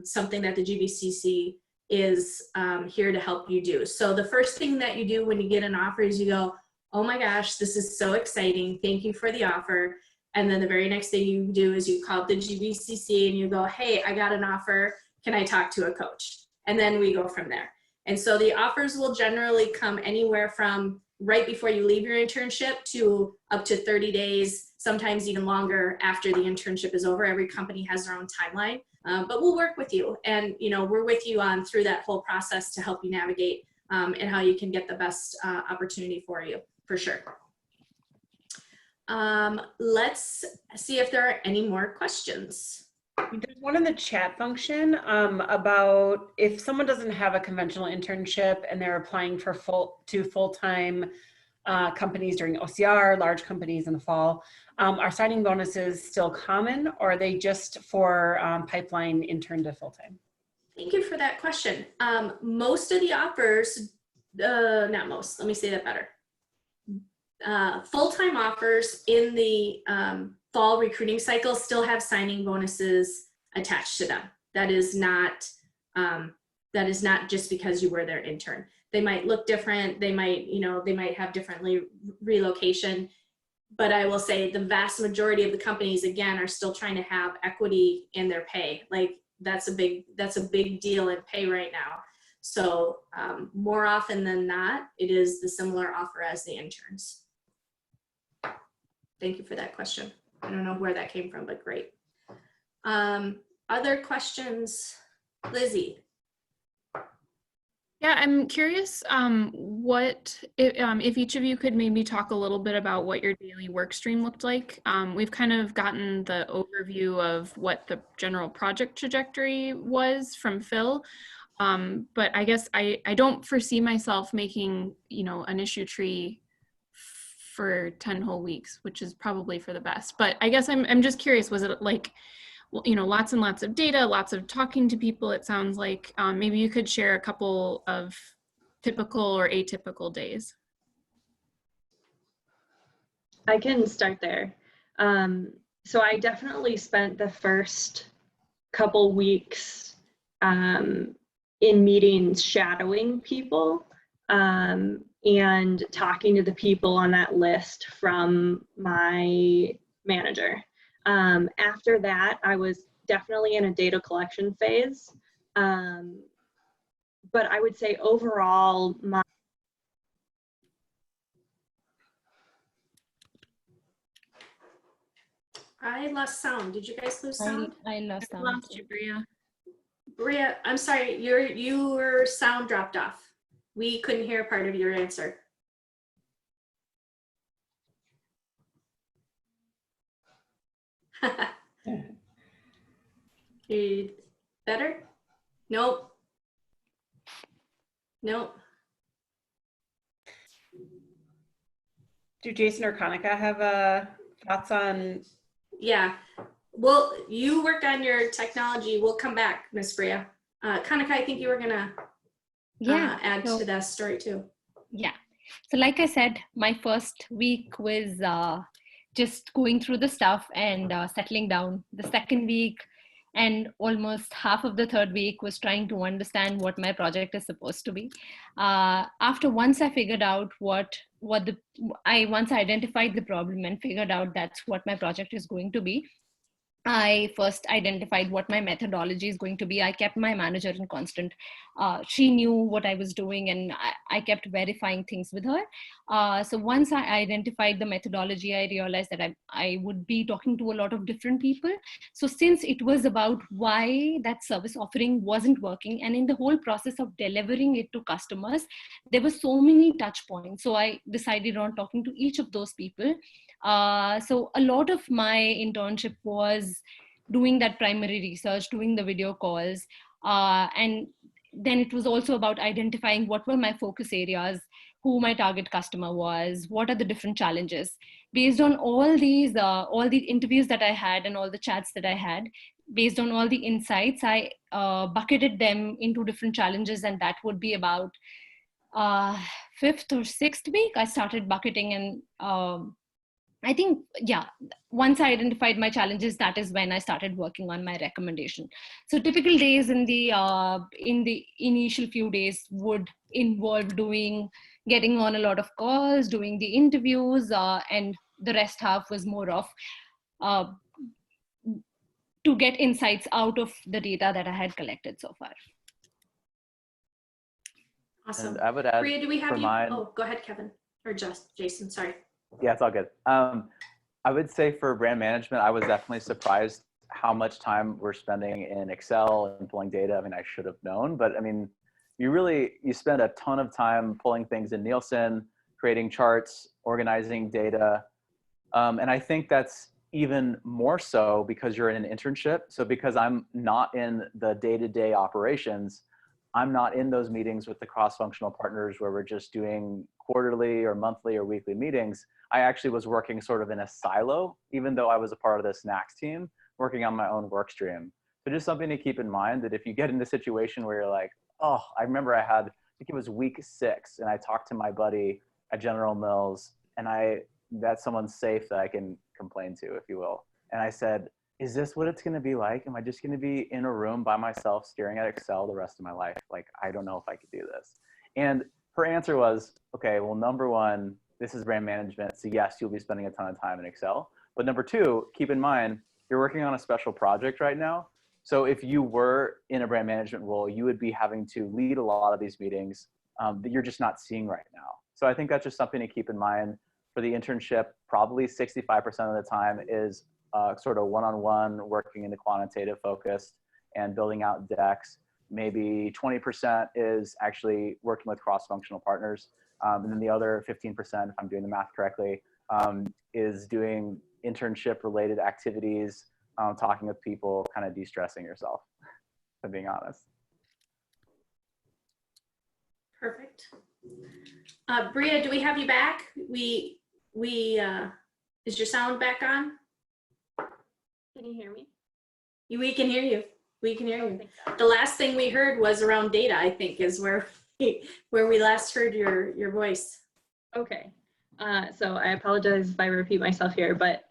something that the GBCC is here to help you do. So the first thing that you do when you get an offer is you go, oh my gosh, this is so exciting. Thank you for the offer. And then the very next thing you do is you call the GBCC and you go, hey, I got an offer. Can I talk to a coach? And then we go from there. And so the offers will generally come anywhere from right before you leave your internship to up to 30 days, sometimes even longer after the internship is over. Every company has their own timeline. But we'll work with you, and you know, we're with you on through that whole process to help you navigate and how you can get the best opportunity for you, for sure. Let's see if there are any more questions. There's one in the chat function about if someone doesn't have a conventional internship and they're applying for full-time companies during OCR, large companies in the fall, are signing bonuses still common, or are they just for pipeline intern to full-time? Thank you for that question. Most of the offers, not most, let me say that better. Full-time offers in the fall recruiting cycle still have signing bonuses attached to them. That is not just because you were their intern. They might look different. They might, you know, they might have different relocation. But I will say the vast majority of the companies, again, are still trying to have equity in their pay. Like that's a big deal in pay right now. So more often than not, it is the similar offer as the interns. Thank you for that question. I don't know where that came from, but great. Other questions? Lizzie. Yeah, I'm curious if each of you could maybe talk a little bit about what your daily work stream looked like. We've kind of gotten the overview of what the general project trajectory was from Phil, but I guess I don't foresee myself making, you know, an issue tree for 10 whole weeks, which is probably for the best. But I guess I'm just curious, was it like, you know, lots and lots of data, lots of talking to people, it sounds like. Maybe you could share a couple of typical or atypical days. I can start there. So I definitely spent the first couple weeks in meetings shadowing people and talking to the people on that list from my manager. After that, I was definitely in a data collection phase. But I would say overall, I lost sound. Did you guys lose sound? I lost sound. I lost you, Bria. Bria, I'm sorry, your sound dropped off. We couldn't hear part of your answer. Better? Nope. Nope. Do Jason or Kanika have thoughts on? Yeah. Well, you work on your technology. We'll come back, Miss Bria. Kanika, I think you were gonna add to that story too. Yeah. So like I said, my first week was just going through the stuff and settling down. The second week and almost half of the third week was trying to understand what my project is supposed to be. Once I figured out once I identified the problem and figured out that's what my project is going to be, I first identified what my methodology is going to be. I kept my manager in constant. She knew what I was doing, and I kept verifying things with her. So once I identified the methodology, I realized that I would be talking to a lot of different people. So since it was about why that service offering wasn't working, and in the whole process of delivering it to customers, there were so many touch points. So I decided on talking to each of those people. So a lot of my internship was doing that primary research, doing the video calls, and then it was also about identifying what were my focus areas, who my target customer was, what are the different challenges. Based on all the interviews that I had and all the chats that I had, based on all the insights, I bucketed them into different challenges, and that would be about fifth or sixth week, I started bucketing, and I think, yeah, once I identified my challenges, that is when I started working on my recommendation. So typical days in the initial few days would involve getting on a lot of calls, doing the interviews, and the rest half was more of to get insights out of the data that I had collected so far. Awesome. And I would add, Bria, do we have you? mine, Oh, go ahead, Kevin, or Jason, sorry. Yeah, it's all good. I would say for brand management, I was definitely surprised how much time we're spending in Excel and pulling data. I mean, I should have known, but I mean, you spend a ton of time pulling things in Nielsen, creating charts, organizing data. And I think that's even more so because you're in an internship. So because I'm not in the day-to-day operations, I'm not in those meetings with the cross-functional partners where we're just doing quarterly or monthly or weekly meetings. I actually was working sort of in a silo, even though I was a part of the snacks team, working on my own work stream. So just something to keep in mind, that if you get in a situation where you're like, oh, I remember I think it was week 6, and I talked to my buddy at General Mills, and that's someone safe that I can complain to, if you will. And I said, is this what it's gonna be like? Am I just gonna be in a room by myself staring at Excel the rest of my life? Like, I don't know if I could do this. And her answer was, okay, well, number one, this is brand management. So yes, you'll be spending a ton of time in Excel. But number two, keep in mind, you're working on a special project right now. So if you were in a brand management role, you would be having to lead a lot of these meetings that you're just not seeing right now. So I think that's just something to keep in mind for the internship. Probably 65% of the time is sort of one-on-one, working in the quantitative focused and building out decks. Maybe 20% is actually working with cross-functional partners. And then the other 15%, if I'm doing the math correctly, is doing internship related activities, talking with people, kind of de-stressing yourself, if I'm being honest. Perfect. Bria, do we have you back? Is your sound back on? Can you hear me? We can hear you. We can hear you. The last thing we heard was around data, I think, is where we last heard your voice. Okay. So I apologize if I repeat myself here, but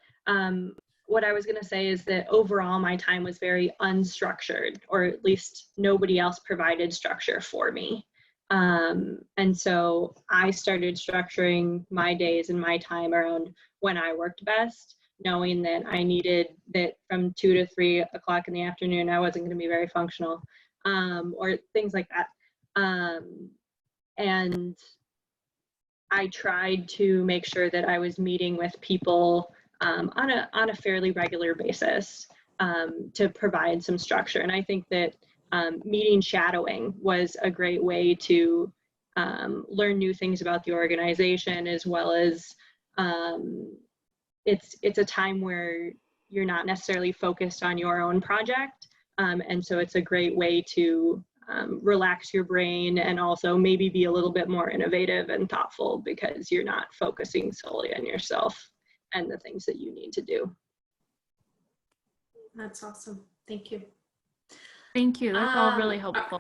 what I was going to say is that overall my time was very unstructured, or at least nobody else provided structure for me. And so I started structuring my days and my time around when I worked best, knowing that I needed that from 2 to 3 o'clock in the afternoon, I wasn't going to be very functional, or things like that. And I tried to make sure that I was meeting with people on a fairly regular basis to provide some structure. And I think that meeting shadowing was a great way to learn new things about the organization, as well as it's a time where you're not necessarily focused on your own project, And so it's a great way to relax your brain and also maybe be a little bit more innovative and thoughtful because you're not focusing solely on yourself and the things that you need to do. That's awesome. Thank you. Thank you. That's all really helpful.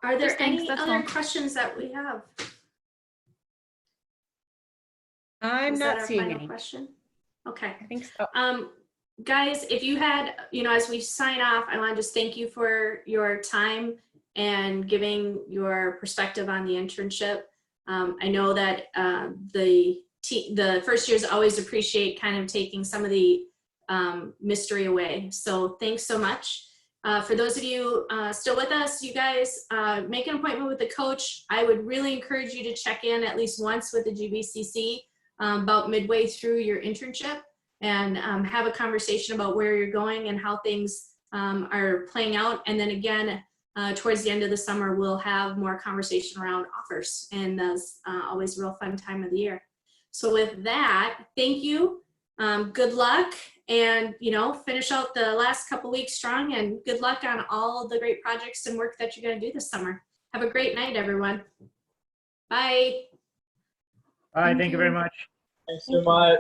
Are there Thanks, any that's other all. questions that we have? I'm Is that not our seeing final any. question? Okay. I think so. Guys, if you had, as we sign off, I want to just thank you for your time and giving your perspective on the internship. I know that the first years always appreciate kind of taking some of the mystery away. So thanks so much. For those of you still with us, you guys make an appointment with the coach. I would really encourage you to check in at least once with the GBCC about midway through your internship and have a conversation about where you're going and how things are playing out. And then again, towards the end of the summer, we'll have more conversation around offers, and that's always a real fun time of the year. So with that, thank you. Good luck, and finish out the last couple weeks strong, and good luck on all the great projects and work that you're going to do this summer. Have a great night, everyone. Bye. Bye. Thank you very much. Thanks so much.